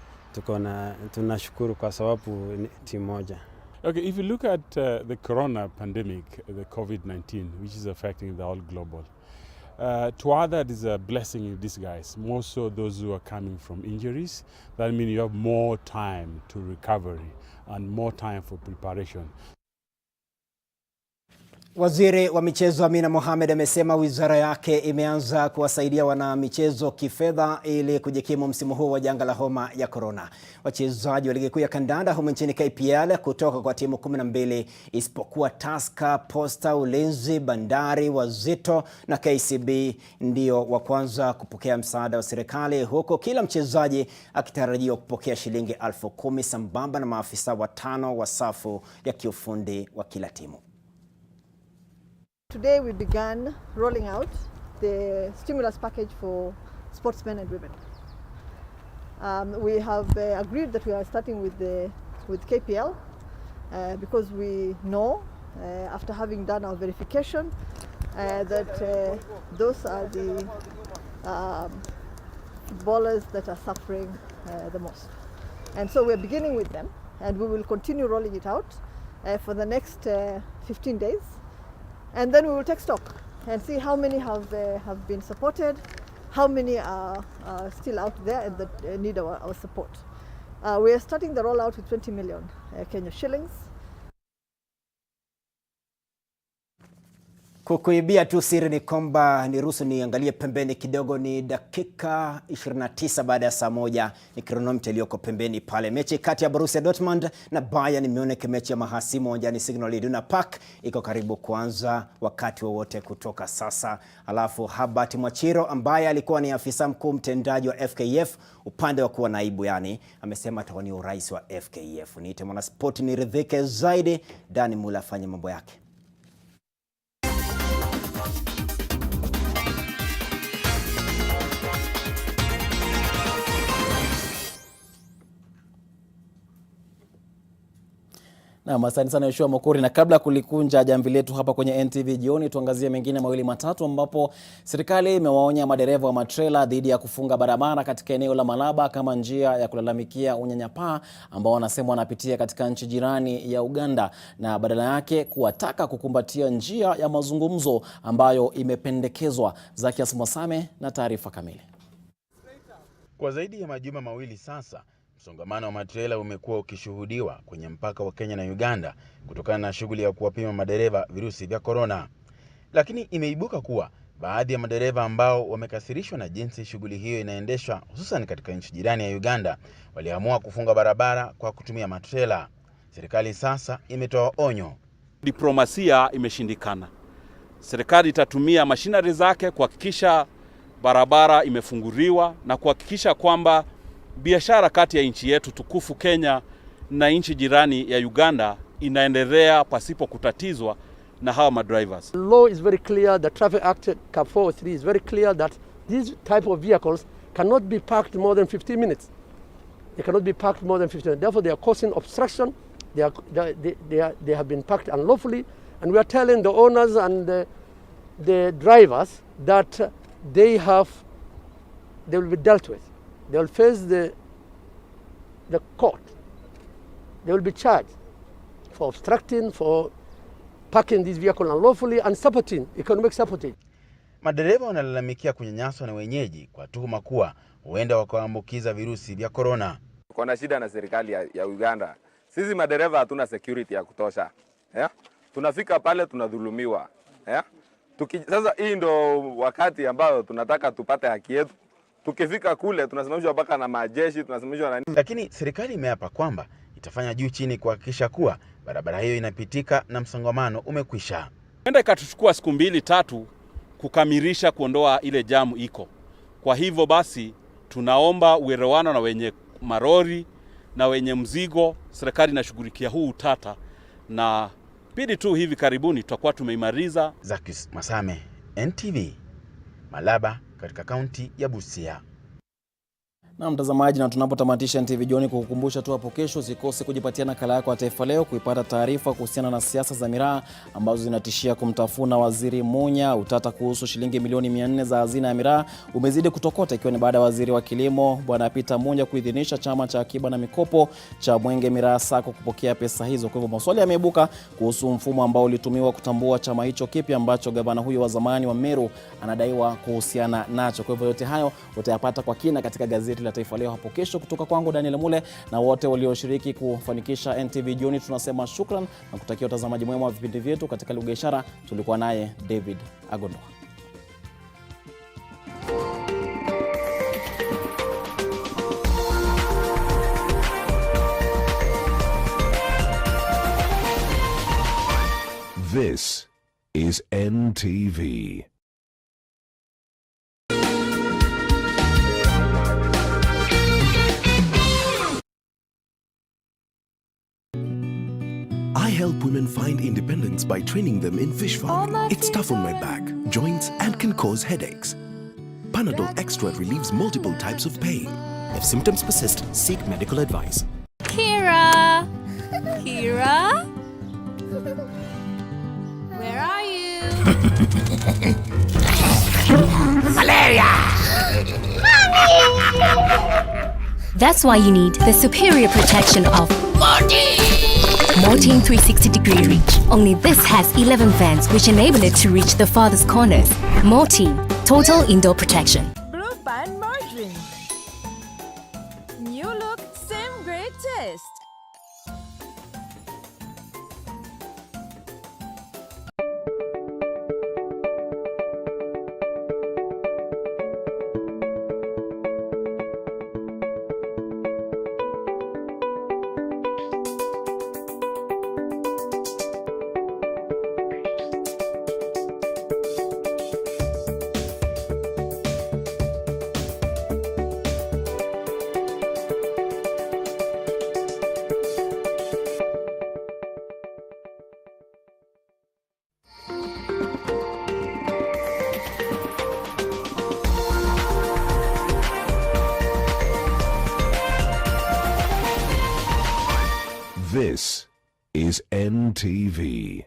tunashukuru kwa sababu timu moja. Okay, if you look at the corona pandemic, the COVID-19, which is affecting the whole global, to others it is a blessing in disguise, more so those who are coming from injuries. That means you have more time to recovery and more time for preparation. Waziri wa michezo Amina Mohamed amesema wizara yake imeanza kuwasaidia wanamichezo kifedha ili kujikimu msimu huu wa janga la homa ya corona. Wachezaji wa ligi kuu ya kandanda humu nchini KPL kutoka kwa timu 12 isipokuwa Tusker, Posta, Ulinzi, Bandari, Wazito na KCB ndio wa kwanza kupokea msaada wa serikali, huko kila mchezaji akitarajiwa kupokea shilingi 10,000 sambamba na maafisa 5 wa safu ya kiufundi wa kila timu. Today we began rolling out the stimulus package for sportsmen and women. We have agreed that we are starting with KPL because we know after having done our verification that those are the footballers that are suffering the most. And so we're beginning with them, and we will continue rolling it out for the next 15 days. And then we will take stock and see how many have been supported, how many are still out there and that need our support. We are starting the rollout with 20 million Kenya shillings. Kukuibia tu siri ni kwamba niruhusu niangalie pembeni kidogo. Ni dakika 29 baada ya saa 1, ni kronomita iliyoko pembeni pale. Mechi kati ya Borussia Dortmund na Bayern Munich, mechi ya mahasimu uwanjani Signal Iduna Park, iko karibu kuanza wakati wowote kutoka sasa. Alafu Habart Mwachiro ambaye alikuwa ni afisa mkuu mtendaji wa FKF upande wa kuwa naibu, yani amesema atawania urais wa FKF. Niite mwana sport niridhike zaidi, Dani Mula afanye mambo yake. Na asante sana Yoshua Mokori, na kabla kulikunja jamvi letu hapa kwenye NTV jioni, tuangazie mengine mawili matatu ambapo serikali imewaonya madereva wa matrela dhidi ya kufunga barabara katika eneo la Malaba kama njia ya kulalamikia unyanyapaa ambao wanasema wanapitia katika nchi jirani ya Uganda, na badala yake kuwataka kukumbatia njia ya mazungumzo ambayo imependekezwa. Zakias Mosame na taarifa kamili. Kwa zaidi ya majuma mawili sasa, msongamano wa matrela umekuwa ukishuhudiwa kwenye mpaka wa Kenya na Uganda kutokana na shughuli ya kuwapima madereva virusi vya corona. Lakini imeibuka kuwa baadhi ya madereva ambao wamekasirishwa na jinsi shughuli hiyo inaendeshwa hususan katika nchi jirani ya Uganda waliamua kufunga barabara kwa kutumia matrela. Serikali sasa imetoa onyo. Diplomasia imeshindikana. Serikali itatumia machinery zake kuhakikisha barabara imefunguliwa na kuhakikisha kwamba biashara kati ya nchi yetu tukufu Kenya na nchi jirani ya Uganda inaendelea pasipo kutatizwa na hawa madrivers. The law is very clear, the Traffic Act Cap 403 is very clear that these type of vehicles cannot be parked more than 15 minutes. They cannot be parked more than 15 minutes. Therefore, they are causing obstruction. They have been parked unlawfully, and we are telling the owners and the drivers that they will be dealt with. They will face the court. They will be charged for obstructing, for parking this vehicle unlawfully and sabotage, economic sabotage. Madereva wanalalamikia kunyanyaswa na wenyeji kwa tuhuma kuwa huenda wakaambukiza virusi vya corona. Kuna shida na serikali ya Uganda. Sisi madereva hatuna security ya kutosha. Tunafika pale tunadhulumiwa. Sasa hii ndo wakati ambao tunataka tupate haki yetu. Tukifika kule tunasimamishwa mpaka na majeshi, tunasimamishwa na nini. Lakini serikali imeapa kwamba itafanya juu chini kuhakikisha kuwa barabara hiyo inapitika na msongamano umekwisha. Huenda ikatuchukua siku 2-3 kukamilisha kuondoa ile jamu iko. Kwa hivyo basi tunaomba uelewano na wenye marori na wenye mzigo. Serikali inashughulikia huu utata na pidi tu hivi karibuni tutakuwa tumeimaliza. Zakis Masame, NTV, Malaba katika kaunti ya Busia. Na mtazamaji, na tunapotamatisha NTV jioni kukukumbusha tu hapo kesho usikose kujipatia nakala yako ya Taifa Leo kuipata taarifa kuhusiana na siasa za miraa ambazo zinatishia kumtafuna Waziri Munya. Utata kuhusu shilingi milioni 400 za hazina ya miraa umezidi kutokota, ikiwa ni baada ya Waziri wa Kilimo Bwana Peter Munya kuidhinisha chama cha akiba na mikopo cha Mwenge Miraa Sacco kupokea pesa hizo. Kwa hivyo maswali yameibuka kuhusu mfumo ambao ulitumiwa kutambua chama hicho kipi ambacho gavana huyo wa zamani wa Meru anadaiwa kuhusiana nacho. Kwa hivyo yote hayo utayapata kwa kina katika gazeti gazeti la Taifa Leo hapo kesho. Kutoka kwangu Daniel Mule na wote walioshiriki kufanikisha NTV Jioni, tunasema shukran na kutakia utazamaji mwema wa vipindi vyetu. Katika lugha ishara tulikuwa naye David Agondo. This is NTV. I help women find independence by training them in fish farming. It's tough on my back, joints, and can cause headaches. Panadol Extra relieves multiple types of pain. If symptoms persist, seek medical advice. Kira! Kira? Where are you? Malaria! That's why you need the superior protection of Mortein 360-degree reach. Only this has 11 vents which enable it to reach the farthest corners. Mortein, total indoor protection. Blue Band Margarine. New look, same great taste. This is NTV.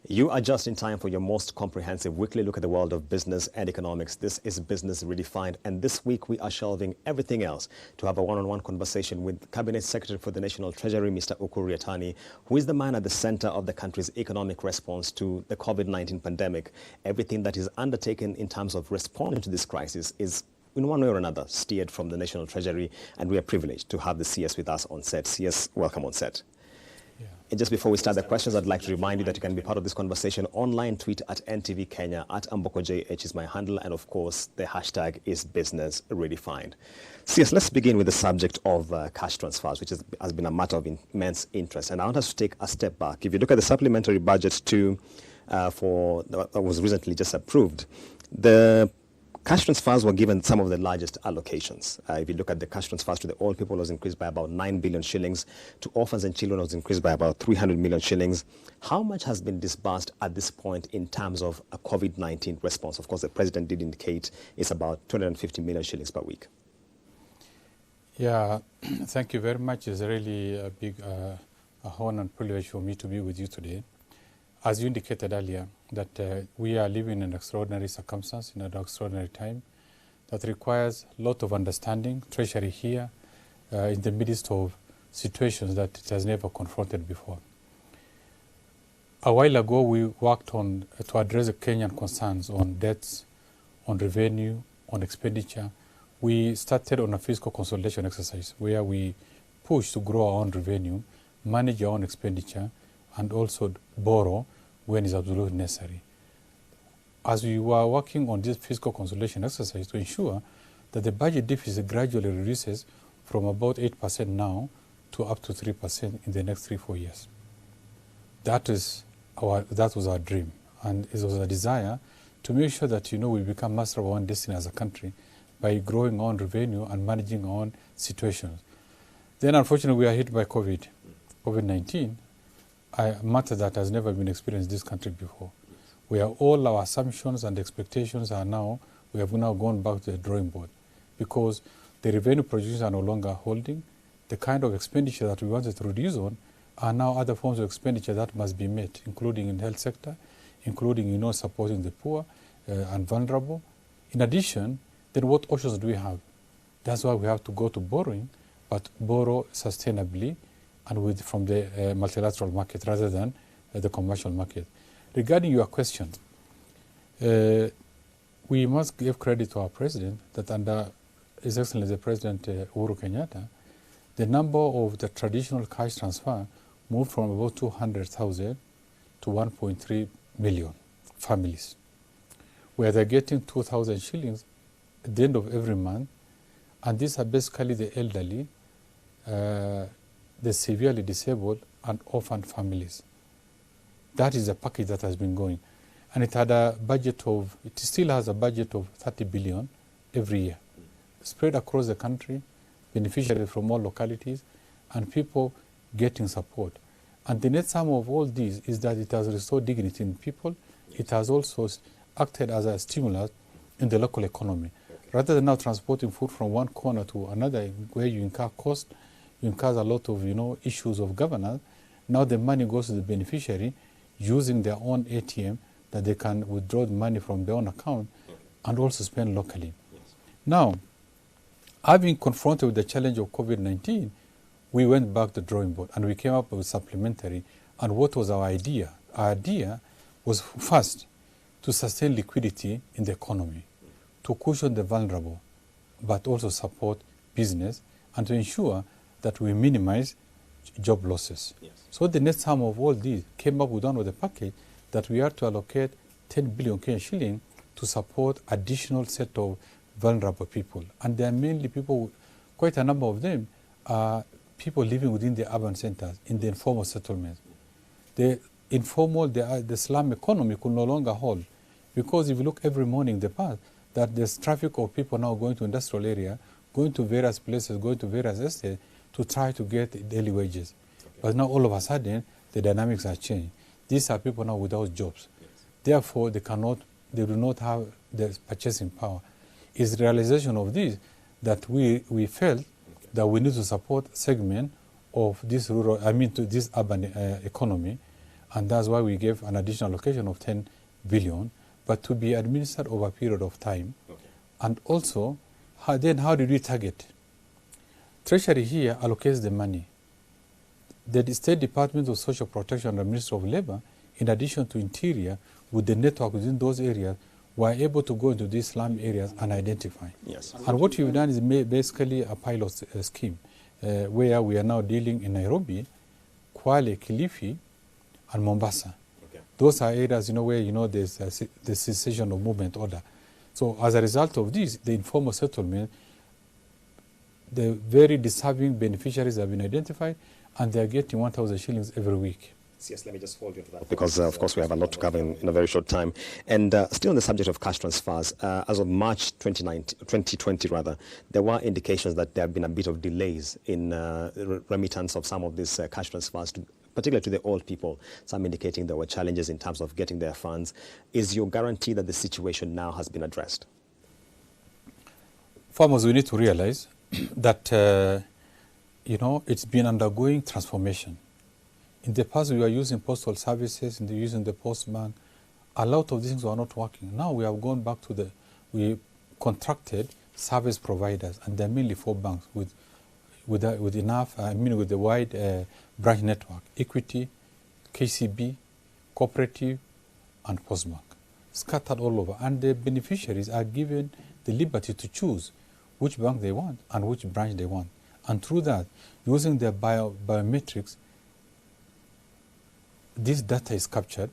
You are just in time for your most comprehensive weekly look at the world of business and economics. This is Business Redefined, and this week we are shelving everything else to have a one-on-one conversation with Cabinet Secretary for the National Treasury, Mr. Ukur Yatani, who is the man at the center of the country's economic response to the COVID-19 pandemic. Everything that is undertaken in terms of responding to this crisis is in one way or another steered from the National Treasury, and we are privileged to have the CS with us on set. CS, welcome on set. And just before we start the questions, I'd like to remind you that you can be part of this conversation online. Tweet at NTV Kenya, at AmbokoJH is my handle, and of course the hashtag is Business Redefined. CS, let's begin with the subject of cash transfers, which has been a matter of immense interest. And I want us to take a step back. If you look at the supplementary budget that was recently just approved, the cash transfers were given some of the largest allocations. If you look at the cash transfers to the old people, it was increased by about 9 billion shillings. To orphans and children, it was increased by about 300 million shillings. How much has been disbursed at this point in terms of a COVID-19 response? Of course, the president did indicate it's about 250 million shillings per week. Yeah, thank you very much. It's really a big honor and privilege for me to be with you today. As you indicated earlier, that we are living in an extraordinary circumstance, in an extraordinary time that requires a lot of understanding. Treasury here in the midst of situations that it has never confronted before. A while ago, we worked on to address the Kenyan concerns on debts, on revenue, on expenditure. We started on a fiscal consolidation exercise where we pushed to grow our own revenue, manage our own expenditure, and also borrow when it's absolutely necessary. As we were working on this fiscal consolidation exercise to ensure that the budget deficit gradually reduces from about 8% now to up to 3% in the next 3-4 years. That was our dream, and it was a desire to make sure that we become master of our own destiny as a country by growing our own revenue and managing our own situations. Then unfortunately we are hit by COVID-19, a matter that has never been experienced in this country before, where all our assumptions and expectations we have now gone back to the drawing board because the revenue projections are no longer holding. The kind of expenditure that we wanted to reduce on are now other forms of expenditure that must be met, including in the health sector, including supporting the poor and vulnerable. In addition, then what options do we have? That's why we have to go to borrowing, but borrow sustainably and from the multilateral market rather than the commercial market. Regarding your question, we must give credit to our president that under His Excellency President Uhuru Kenyatta, the number of the traditional cash transfer moved from about 200,000 to 1.3 million families, where they're getting 2,000 shillings at the end of every month. And these are basically the elderly, the severely disabled, and orphan families. That is the package that has been going. And it still has a budget of 30 billion every year, spread across the country, beneficiaries from all localities, and people getting support. And the net sum of all these is that it has restored dignity in people. It has also acted as a stimulus in the local economy. Rather than now transporting food from one corner to another, where you incur cost, you incur a lot of issues of governance. Now the money goes to the beneficiary using their own ATM that they can withdraw the money from their own account and also spend locally. Now, having confronted with the challenge of COVID-19, we went back to the drawing board and we came up with supplementary. And what was our idea? Our idea was first to sustain liquidity in the economy, to cushion the vulnerable, but also support business and to ensure that we minimize job losses. So the net sum of all these came up with one of the package that we are to allocate 10 billion Kenyan shilling to support additional set of vulnerable people. And they are mainly people, quite a number of them are people living within the urban centers, in the informal settlements. The informal, the slum economy could no longer hold. Because if you look every morning, the path, that there's traffic of people now going to industrial area, going to various places, going to various estates to try to get daily wages. But now all of a sudden, the dynamics have changed. These are people now without jobs. Therefore, they do not have the purchasing power. It's the realization of this that we felt that we need to support segment of this to this urban economy, and that's why we gave an additional allocation of 10 billion, but to be administered over a period of time. And also, how did we target? Treasury here allocates the money. The State Department of Social Protection and the Ministry of Labour, in addition to Interior, with the network within those areas, were able to go into these slum areas and identify. And what we've done is basically a pilot scheme where we are now dealing in Nairobi, Kwale, Kilifi, and Mombasa. Those are areas where there's the cessation of movement order. So as a result of this, the informal settlement, the very deserving beneficiaries have been identified, and they are getting 1,000 shillings every week. Yes, let me just hold you to that because, of course, we have a lot to cover in a very short time. And still on the subject of cash transfers, as of March 2020, there were indications that there have been a bit of delays in remittance of some of these cash transfers, particularly to the old people, some indicating there were challenges in terms of getting their funds. Is your guarantee that the situation now has been addressed? Farmers, we need to realize that, it's been undergoing transformation. In the past, we were using postal services, using the postman. A lot of these things were not working. Now we have gone back to we contracted service providers, and there are mainly 4 banks with the wide branch network: Equity, KCB, Cooperative, and Postbank, scattered all over. And the beneficiaries are given the liberty to choose which bank they want and which branch they want. And through that, using their biometrics, this data is captured,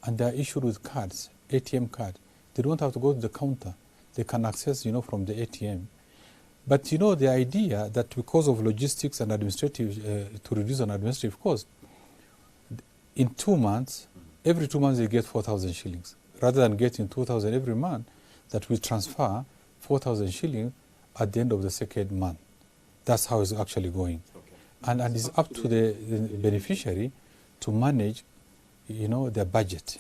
and they are issued with cards, ATM cards. They don't have to go to the counter. They can access, from the ATM. But, the idea that because of logistics and administrative, to reduce an administrative cost, in 2 months, every 2 months they get 4,000 shillings. Rather than getting 2,000 every month, that we transfer 4,000 shillings at the end of the second month. That's how it's actually going. And it's up to the beneficiary to manage, their budget.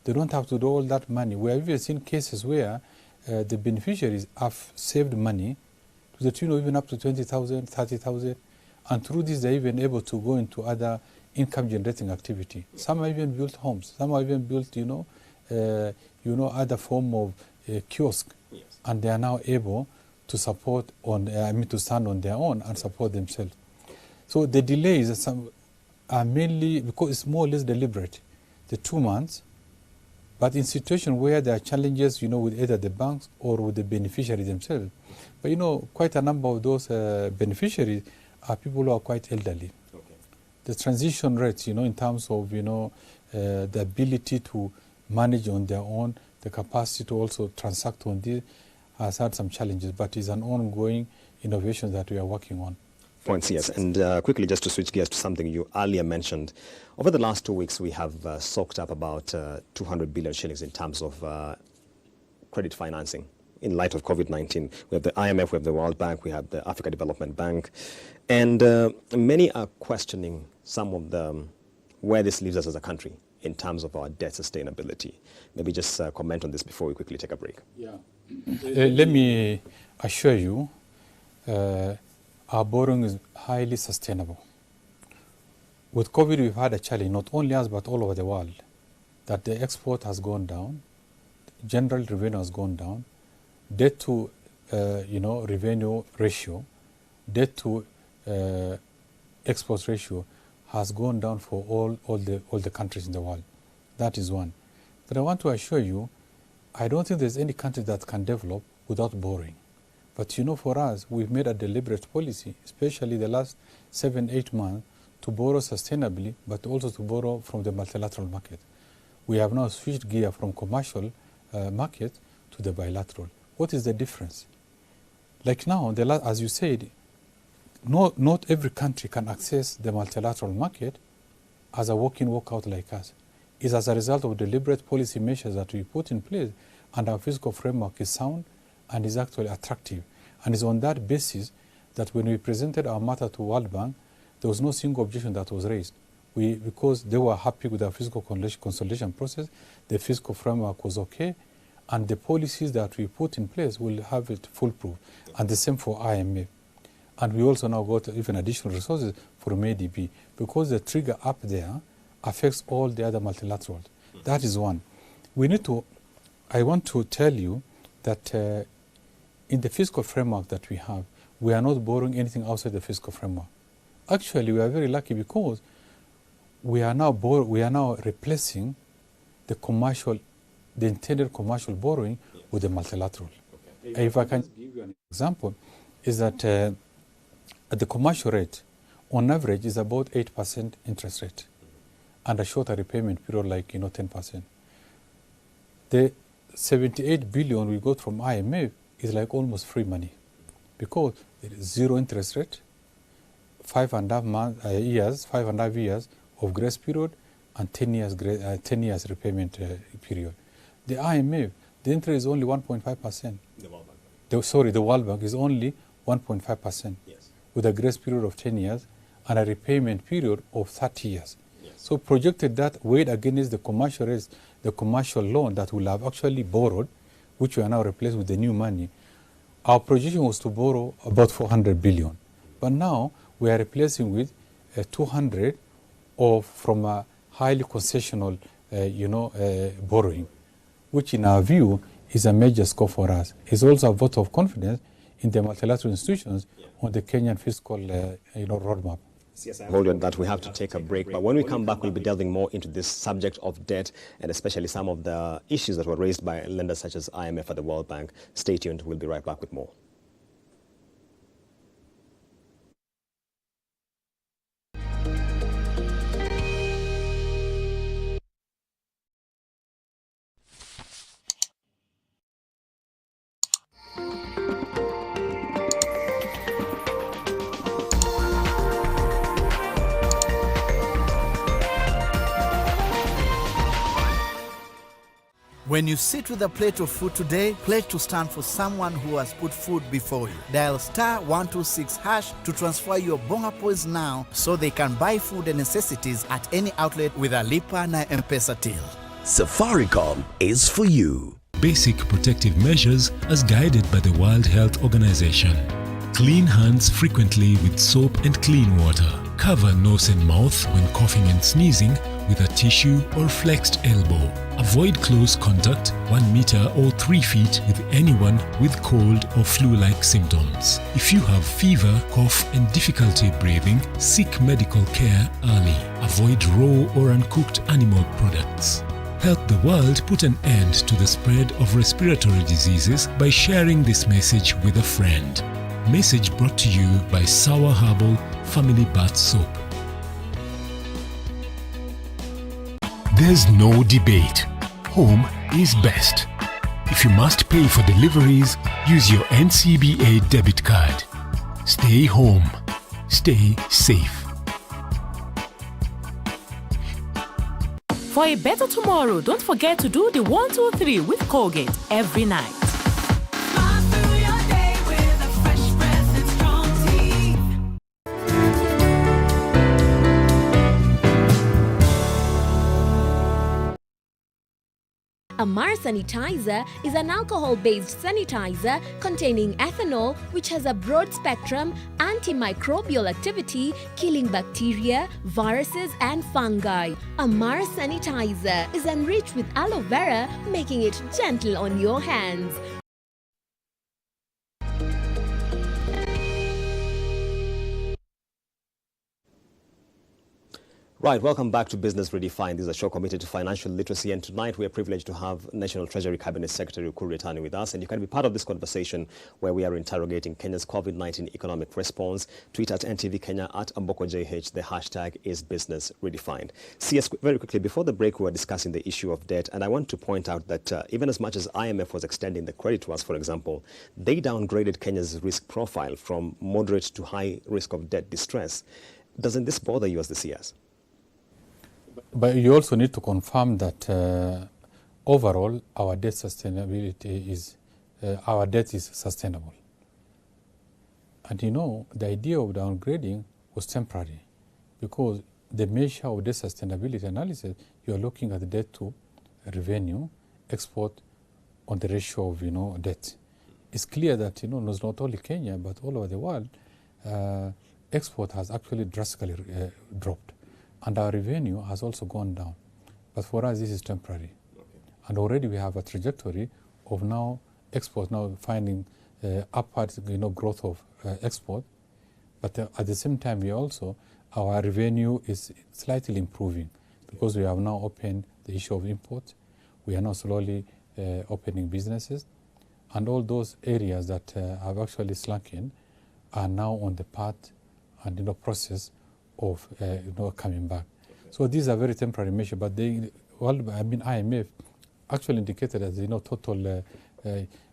They don't have to do all that money. We have even seen cases where the beneficiaries have saved money to the tune of even up to 20,000, 30,000, and through this they're even able to go into other income-generating activity. Some have even built homes. Some have even built, other form of kiosk, and they are now able to support to stand on their own and support themselves. So the delays are mainly because it's more or less deliberate, the 2 months. But in situations where there are challenges, with either the banks or with the beneficiaries themselves. But quite a number of those beneficiaries are people who are quite elderly. Okay. The transition rates, in terms of, the ability to manage on their own, the capacity to also transact on this has had some challenges, but it's an ongoing innovation that we are working on. Points, yes. And quickly, just to switch gears to something you earlier mentioned, over the last 2 weeks, we have soaked up about 200 billion shillings in terms of credit financing in light of COVID-19. We have the IMF, we have the World Bank, we have the Africa Development Bank, and many are questioning some of the where this leaves us as a country in terms of our debt sustainability. Maybe just comment on this before we quickly take a break. Yeah. Let me assure you, our borrowing is highly sustainable. With COVID, we've had a challenge, not only us, but all over the world, that the export has gone down, general revenue has gone down, debt to revenue ratio, debt to export ratio has gone down for all the countries in the world. That is one. But I want to assure you, I don't think there's any country that can develop without borrowing. But for us, we've made a deliberate policy, especially the last 7-8 months, to borrow sustainably, but also to borrow from the multilateral market. We have now switched gear from commercial market to the bilateral. What is the difference? Like now, as you said, not every country can access the multilateral market as a walk-out like us. It's as a result of deliberate policy measures that we put in place, and our fiscal framework is sound and is actually attractive. And it's on that basis that when we presented our matter to World Bank, there was no single objection that was raised. Because they were happy with our fiscal consolidation process, the fiscal framework was okay, and the policies that we put in place will have it foolproof. And the same for IMF. And we also now got even additional resources from ADB, because the trigger up there affects all the other multilaterals. That is one. I want to tell you that in the fiscal framework that we have, we are not borrowing anything outside the fiscal framework. Actually, we are very lucky because we are now replacing the intended commercial borrowing with the multilateral. Okay. If I can give you an example, is that the commercial rate, on average, is about 8% interest rate, and a shorter repayment period like 10%. The 78 billion we got from IMF is like almost free money, because there is zero interest rate, 5.5 years of grace period, and 10 years repayment period. The IMF, the interest is only 1.5%. The World Bank is only 1.5%, yes, with a grace period of 10 years and a repayment period of 30 years. Yes. So projected that weighed against the commercial rates, the commercial loan that we'll have actually borrowed, which we are now replaced with the new money, our projection was to borrow about 400 billion. But now we are replacing with 200 from a highly concessional borrowing, which in our view is a major score for us. It's also a vote of confidence in the multilateral institutions on the Kenyan fiscal roadmap. Yes, I told you that we have to take a break, but when we come back, we'll be delving more into this subject of debt, and especially some of the issues that were raised by lenders such as IMF and the World Bank. Stay tuned. We'll be right back with more. When you sit with a plate of food today, pledge to stand for someone who has put food before you. Dial *126# to transfer your bonga points now so they can buy food and necessities at any outlet with a Lipa na M-Pesa till. Safaricom is for you. Basic protective measures as guided by the World Health Organization. Clean hands frequently with soap and clean water. Cover nose and mouth when coughing and sneezing with a tissue or flexed elbow. Avoid close contact 1 meter or 3 feet with anyone with cold or flu-like symptoms. If you have fever, cough and difficulty breathing, seek medical care early. Avoid raw or uncooked animal products. Help the world put an end to the spread of respiratory diseases by sharing this message with a friend. Message brought to you by Sour Herbal Family Bath Soap. There's no debate. Home is best. If you must pay for deliveries, use your NCBA debit card. Stay home. Stay safe. For a better tomorrow, don't forget to do the 1, 2, 3 with Colgate every night. Amara Sanitizer is an alcohol-based sanitizer containing ethanol, which has a broad-spectrum antimicrobial activity, killing bacteria, viruses and fungi. Amara Sanitizer is enriched with aloe vera, making it gentle on your hands. Right, welcome back to Business Redefined. This is a show committed to financial literacy, and tonight we are privileged to have National Treasury Cabinet Secretary Ukur Yatani with us, and you can be part of this conversation where we are interrogating Kenya's COVID-19 economic response. Tweet at NTV Kenya, at AmbokoJH. The hashtag is Business Redefined. CS, very quickly, before the break we were discussing the issue of debt, and I want to point out that even as much as IMF was extending the credit to us, for example, they downgraded Kenya's risk profile from moderate to high risk of debt distress. Doesn't this bother you as the CS? But you also need to confirm that overall our debt sustainability is, our debt is sustainable. And you know, the idea of downgrading was temporary because the measure of debt sustainability analysis, you are looking at the debt to revenue, export on the ratio of, debt. It's clear that, it's not only Kenya, but all over the world, export has actually drastically dropped. And our revenue has also gone down. But for us, this is temporary. Okay. And already we have a trajectory of now export, now finding upward growth of export. But at the same time, we also, our revenue is slightly improving because we have now opened the issue of import. We are now slowly opening businesses. And all those areas that have actually slackened are now on the path and process of coming back. Okay. So these are very temporary measures, but IMF actually indicated as total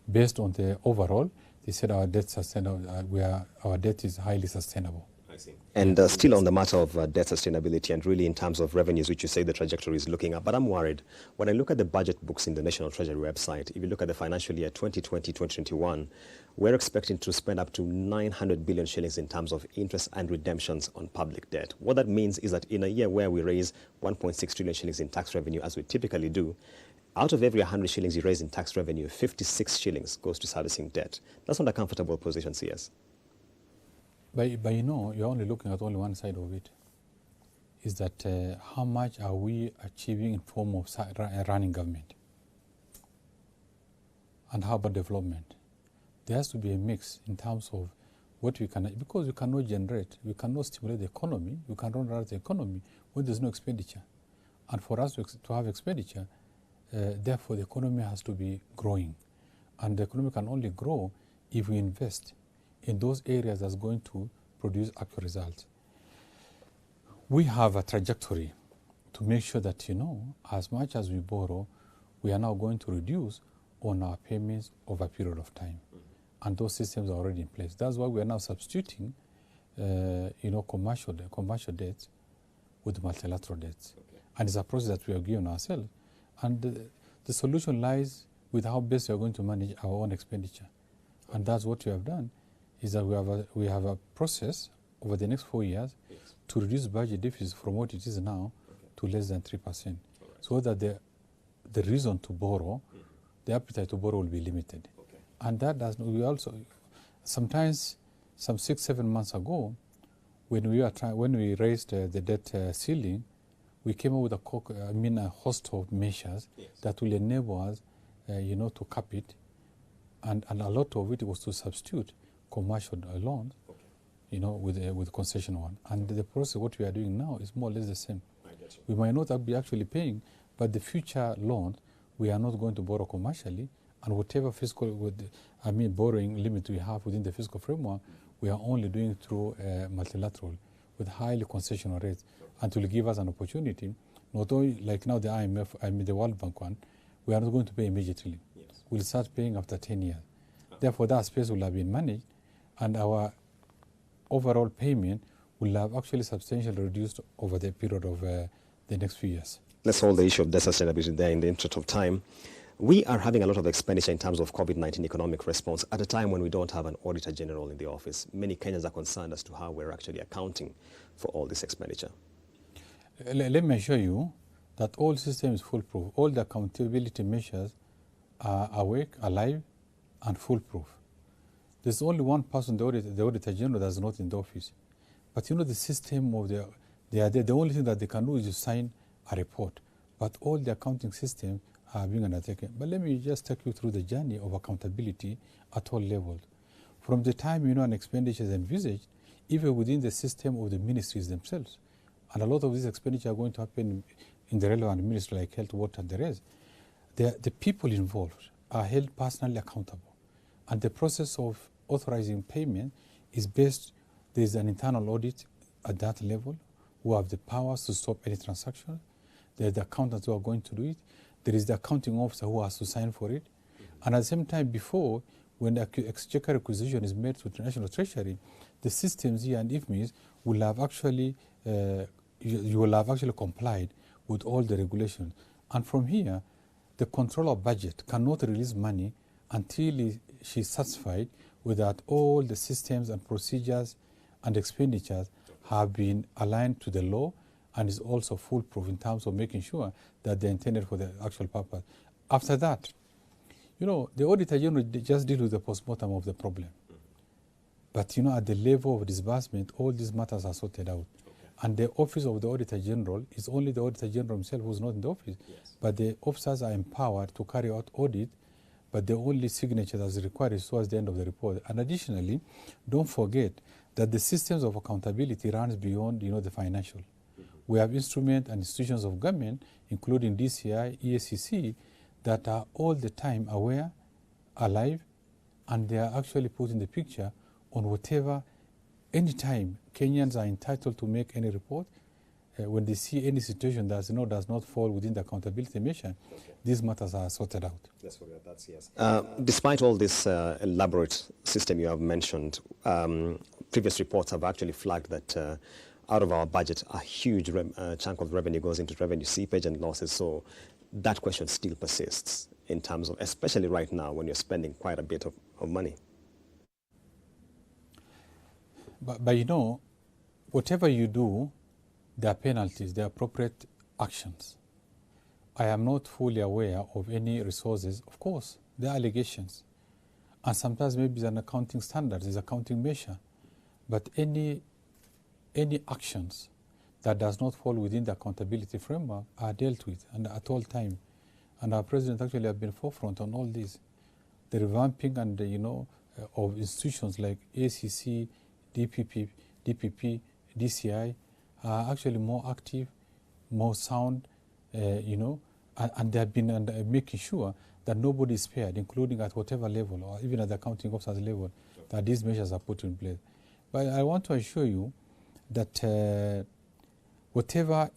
based on the overall, they said our debt sustainable. Our debt is highly sustainable. I see. And still on the matter of debt sustainability and really in terms of revenues, which you say the trajectory is looking up. But I'm worried when I look at the budget books in the National Treasury website. If you look at the financial year 2020-2021. We're expecting to spend up to 900 billion shillings in terms of interest and redemptions on public debt. What that means is that in a year where we raise 1.6 trillion shillings in tax revenue, as we typically do, out of every 100 shillings you raise in tax revenue, 56 shillings goes to servicing debt. That's not a comfortable position, CS. But you're only looking at only one side of it. Is that how much are we achieving in form of running government? And how about development? There has to be a mix in terms of what we can, because we cannot generate, we cannot stimulate the economy, we cannot run the economy when there's no expenditure. And for us to have expenditure, therefore the economy has to be growing. And the economy can only grow if we invest in those areas that's going to produce actual results. We have a trajectory to make sure that, as much as we borrow, we are now going to reduce on our payments over a period of time. And those systems are already in place. That's why we are now substituting, commercial debts with multilateral debts. Okay. And it's a process that we have given ourselves. And the solution lies with how best we are going to manage our own expenditure. Okay. And that's what we have done, is that we have a process over the next 4 years to reduce budget deficit from what it is now to less than 3%. Right. So that the reason to borrow, the appetite to borrow will be limited. And that does, we also, sometimes, some 6-7 months ago, when we raised the debt ceiling, we came up with a host of measures that will enable us, to cap it, and a lot of it was to substitute commercial loans, with concession one. And the process, what we are doing now, is more or less the same. We might not be actually paying, but the future loans, we are not going to borrow commercially, and whatever borrowing limit we have within the fiscal framework, we are only doing through multilateral with highly concessional rates, and will give us an opportunity, not only like now the IMF, the World Bank one, we are not going to pay immediately. We'll start paying after 10 years. Therefore, that space will have been managed, and our overall payment will have actually substantially reduced over the period of the next few years. Let's hold the issue of debt sustainability there in the interest of time. We are having a lot of expenditure in terms of COVID-19 economic response at a time when we don't have an Auditor General in the office. Many Kenyans are concerned as to how we're actually accounting for all this expenditure. Let me assure you that all systems foolproof. All the accountability measures are awake, alive, and foolproof. There's only one person, the Auditor General, that's not in the office. But the system of the only thing that they can do is to sign a report. But all the accounting systems are being undertaken. But let me just take you through the journey of accountability at all levels. From the time an expenditure is envisaged, even within the system of the ministries themselves. And a lot of these expenditures are going to happen in the relevant ministry like health, water, and the rest. The people involved are held personally accountable. And the process of authorizing payment is based, there is an internal audit at that level who have the powers to stop any transaction. There are the accountants who are going to do it. There is the accounting officer who has to sign for it. And at the same time, before, when the exchequer requisition is made to the National Treasury, the systems here and IFMIs will have actually, you will have actually complied with all the regulations. And from here, the controller of budget cannot release money until she's satisfied with that all the systems and procedures and expenditures have been aligned to the law and is also foolproof in terms of making sure that they're intended for the actual purpose. After that, the Auditor General just deals with the postmortem of the problem. But, at the level of disbursement, all these matters are sorted out. And the office of the Auditor General is only the Auditor General himself who's not in the office. But the officers are empowered to carry out audit, but the only signature that's required is towards the end of the report. And additionally, don't forget that the systems of accountability runs beyond, the financial. We have instruments and institutions of government, including DCI, EACC, that are all the time aware, alive, and they are actually put in the picture on whatever, anytime Kenyans are entitled to make any report. When they see any situation that does not fall within the accountability mission, these matters are sorted out. That's yes. Despite all this elaborate system you have mentioned, previous reports have actually flagged that out of our budget, a huge chunk of revenue goes into revenue seepage and losses. So that question still persists in terms of, especially right now when you're spending quite a bit of money. But whatever you do, there are penalties, there are appropriate actions. I am not fully aware of any resources. Of course, there are allegations. And sometimes maybe it's an accounting standard, it's accounting measure. But any actions that does not fall within the accountability framework are dealt with and at all time. And our president actually have been forefront on all this. The revamping and of institutions like ACC, DPP, DCI are actually more active, more sound, and they have been making sure that nobody is spared, including at whatever level or even at the accounting officers level, that these measures are put in place. But I want to assure you that whatever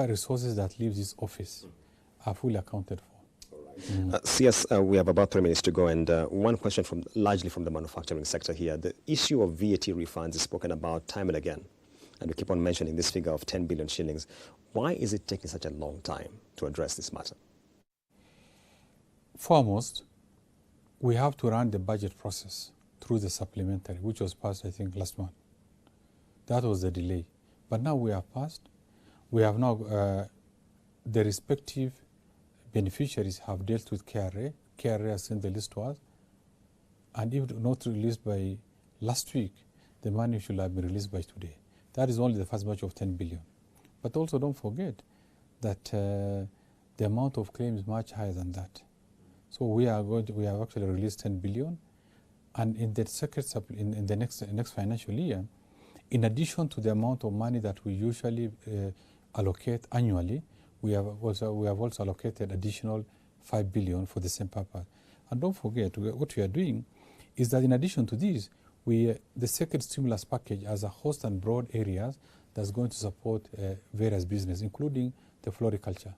resources that leaves this office are fully accounted for. CS, we have about 3 minutes to go, and one question largely from the manufacturing sector here. The issue of VAT refunds is spoken about time and again, and we keep on mentioning this figure of 10 billion shillings. Why is it taking such a long time to address this matter? Foremost, we have to run the budget process through the supplementary, which was passed, I think, last month. That was the delay. But now we have passed. We have now, the respective beneficiaries have dealt with KRA. KRA has sent the list to us. And if not released by last week, the money should have been released by today. That is only the first batch of 10 billion. But also don't forget that the amount of claims is much higher than that. So we have actually released 10 billion, and in the next financial year, in addition to the amount of money that we usually allocate annually, we have also allocated additional 5 billion for the same purpose. And don't forget, what we are doing is that in addition to this, the second stimulus package has a host and broad areas that's going to support various businesses, including the floriculture,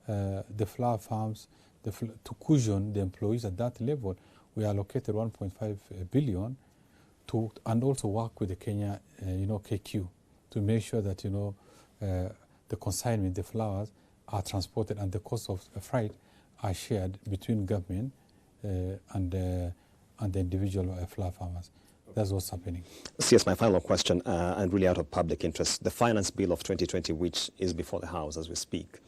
the flower farms, to cushion the employees at that level. We allocated 1.5 billion and also work with the Kenya, KQ, to make sure that the consignment, the flowers, are transported and the cost of freight are shared between government and the individual flower farmers. That's what's happening. Yes, my final question, and really out of public interest, the finance bill of 2020, which is before the House as we speak,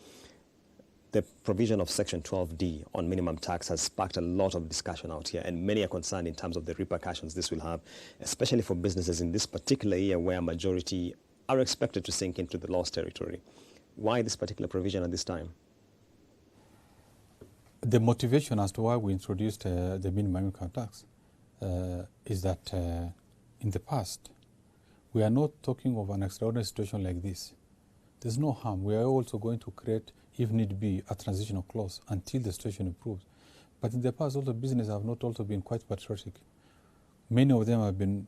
the provision of Section 12D on minimum tax has sparked a lot of discussion out here, and many are concerned in terms of the repercussions this will have, especially for businesses in this particular year where a majority are expected to sink into the loss territory. Why this particular provision at this time? The motivation as to why we introduced the minimum income tax is that in the past, we are not talking of an extraordinary situation like this. There's no harm. We are also going to create, if need be, a transitional clause until the situation improves. But in the past, also businesses have not also been quite patriotic. Many of them have been,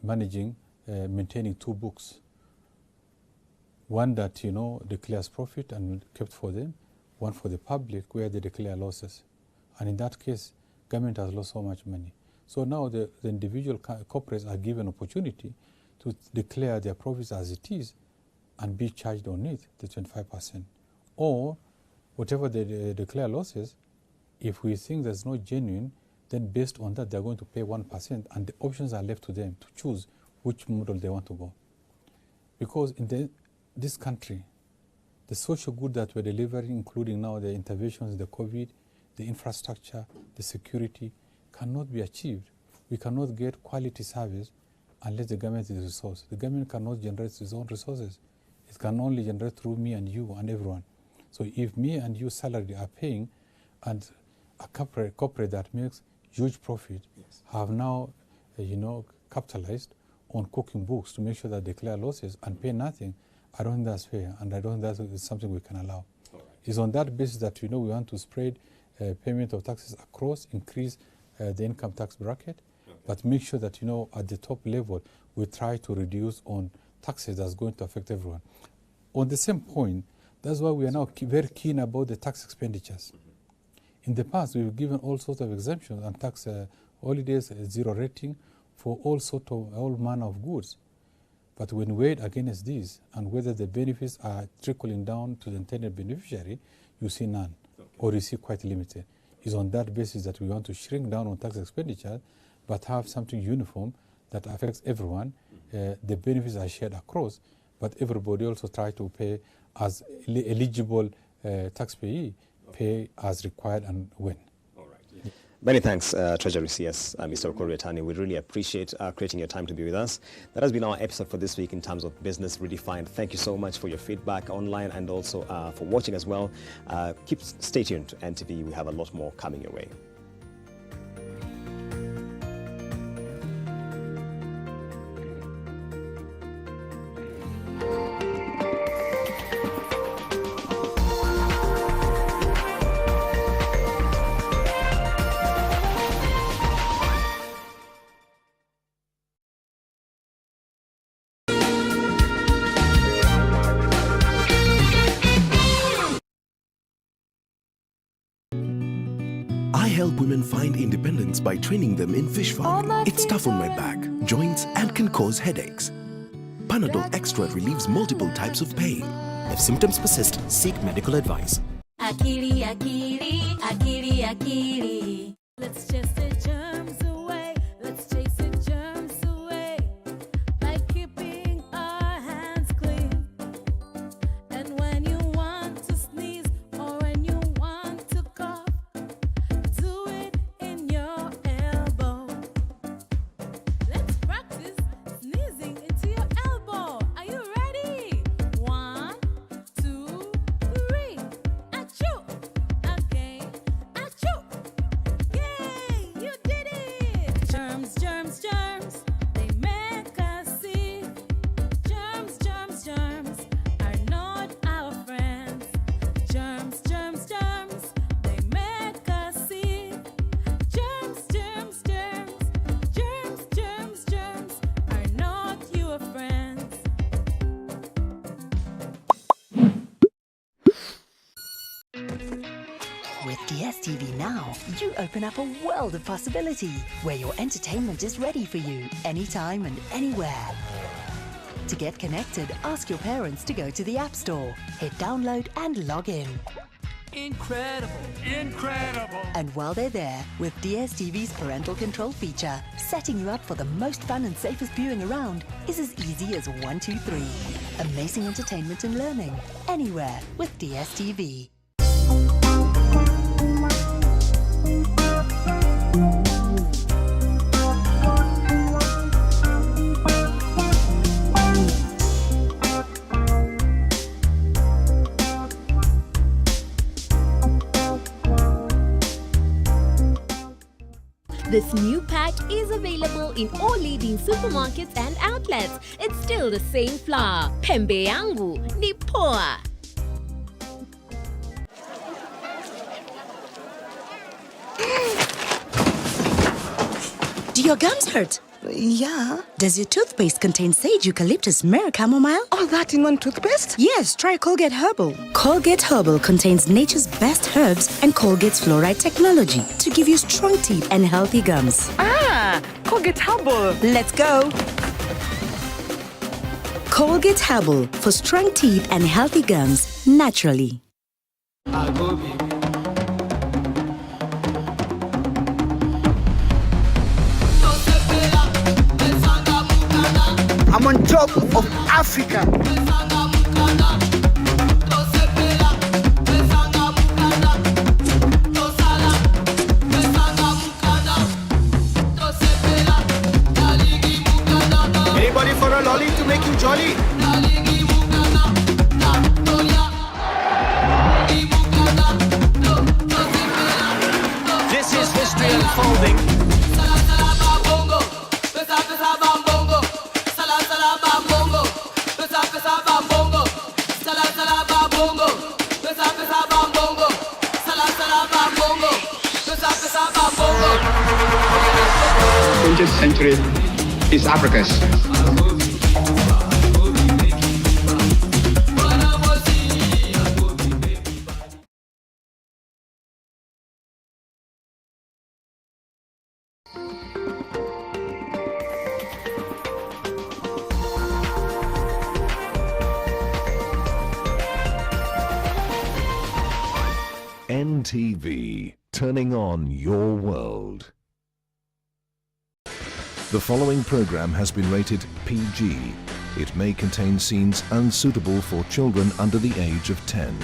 managing, maintaining two books. One that, declares profit and kept for them, one for the public where they declare losses. And in that case, government has lost so much money. So now the individual corporates are given opportunity to declare their profits as it is and be charged on it, the 25%. Or whatever they declare losses, if we think there's no genuine, then based on that, they're going to pay 1%, and the options are left to them to choose which model they want to go. Because in this country, the social good that we're delivering, including now the interventions, the COVID, the infrastructure, the security, cannot be achieved. We cannot get quality service unless the government is resourced. The government cannot generate its own resources. It can only generate through me and you and everyone. So if me and you salary are paying, and a corporate that makes huge profit have now, capitalized on cooking books to make sure that they declare losses and pay nothing, I don't think that's fair, and I don't think that's something we can allow. It's on that basis that we want to spread payment of taxes across, increase the income tax bracket, but make sure that at the top level we try to reduce on taxes that's going to affect everyone. On the same point, that's why we are now very keen about the tax expenditures. In the past, we've given all sorts of exemptions and tax holidays, zero rating for all manner of goods. But when weighed against this and whether the benefits are trickling down to the intended beneficiary, you see none, or you see quite limited. It's on that basis that we want to shrink down on tax expenditure, but have something uniform that affects everyone. The benefits are shared across, but everybody also try to pay as eligible taxpayer, pay as required and when. Many thanks, Treasury CS, Mr. Okori-Atani. We really appreciate creating your time to be with us. That has been our episode for this week in terms of Business Redefined. Thank you so much for your feedback online and also for watching as well. Stay tuned to NTV. We have a lot more coming your way. I help women find independence by training them in fish farming. It's tough on my back, joints, and can cause headaches. Panadol Extra relieves multiple types of pain. If symptoms persist, seek medical advice. Akili, akili, akili, akili. Let's chase the germs away. Let's chase the germs away by keeping our hands clean. And when you want to sneeze or when you want to cough, do it in your elbow. Let's practice sneezing into your elbow. DSTV Now, you open up a world of possibility where your entertainment is ready for you anytime and anywhere. To get connected, ask your parents to go to the App Store, hit download and log in. Incredible! Incredible! And while they're there, with DSTV's parental control feature, setting you up for the most fun and safest viewing around is as easy as 1, 2, 3. Amazing entertainment and learning, anywhere with DSTV. This new pack is available in all leading supermarkets and outlets. It's still the same flour. Pembe yangu ni poa. Do your gums hurt? Yeah. Does your toothpaste contain sage, eucalyptus, myrrh, chamomile? All that in one toothpaste? Yes, try Colgate Herbal. Colgate Herbal contains nature's best herbs and Colgate's fluoride technology to give you strong teeth and healthy gums. Ah, Colgate Herbal. Let's go. Colgate Herbal for strong teeth and healthy gums naturally. I'm on top of Africa. Anybody for a lolly to make you jolly? This is history unfolding. The 20th century is Africa's. NTV, turning on your world. The following program has been rated PG. It may contain scenes unsuitable for children under the age of 10.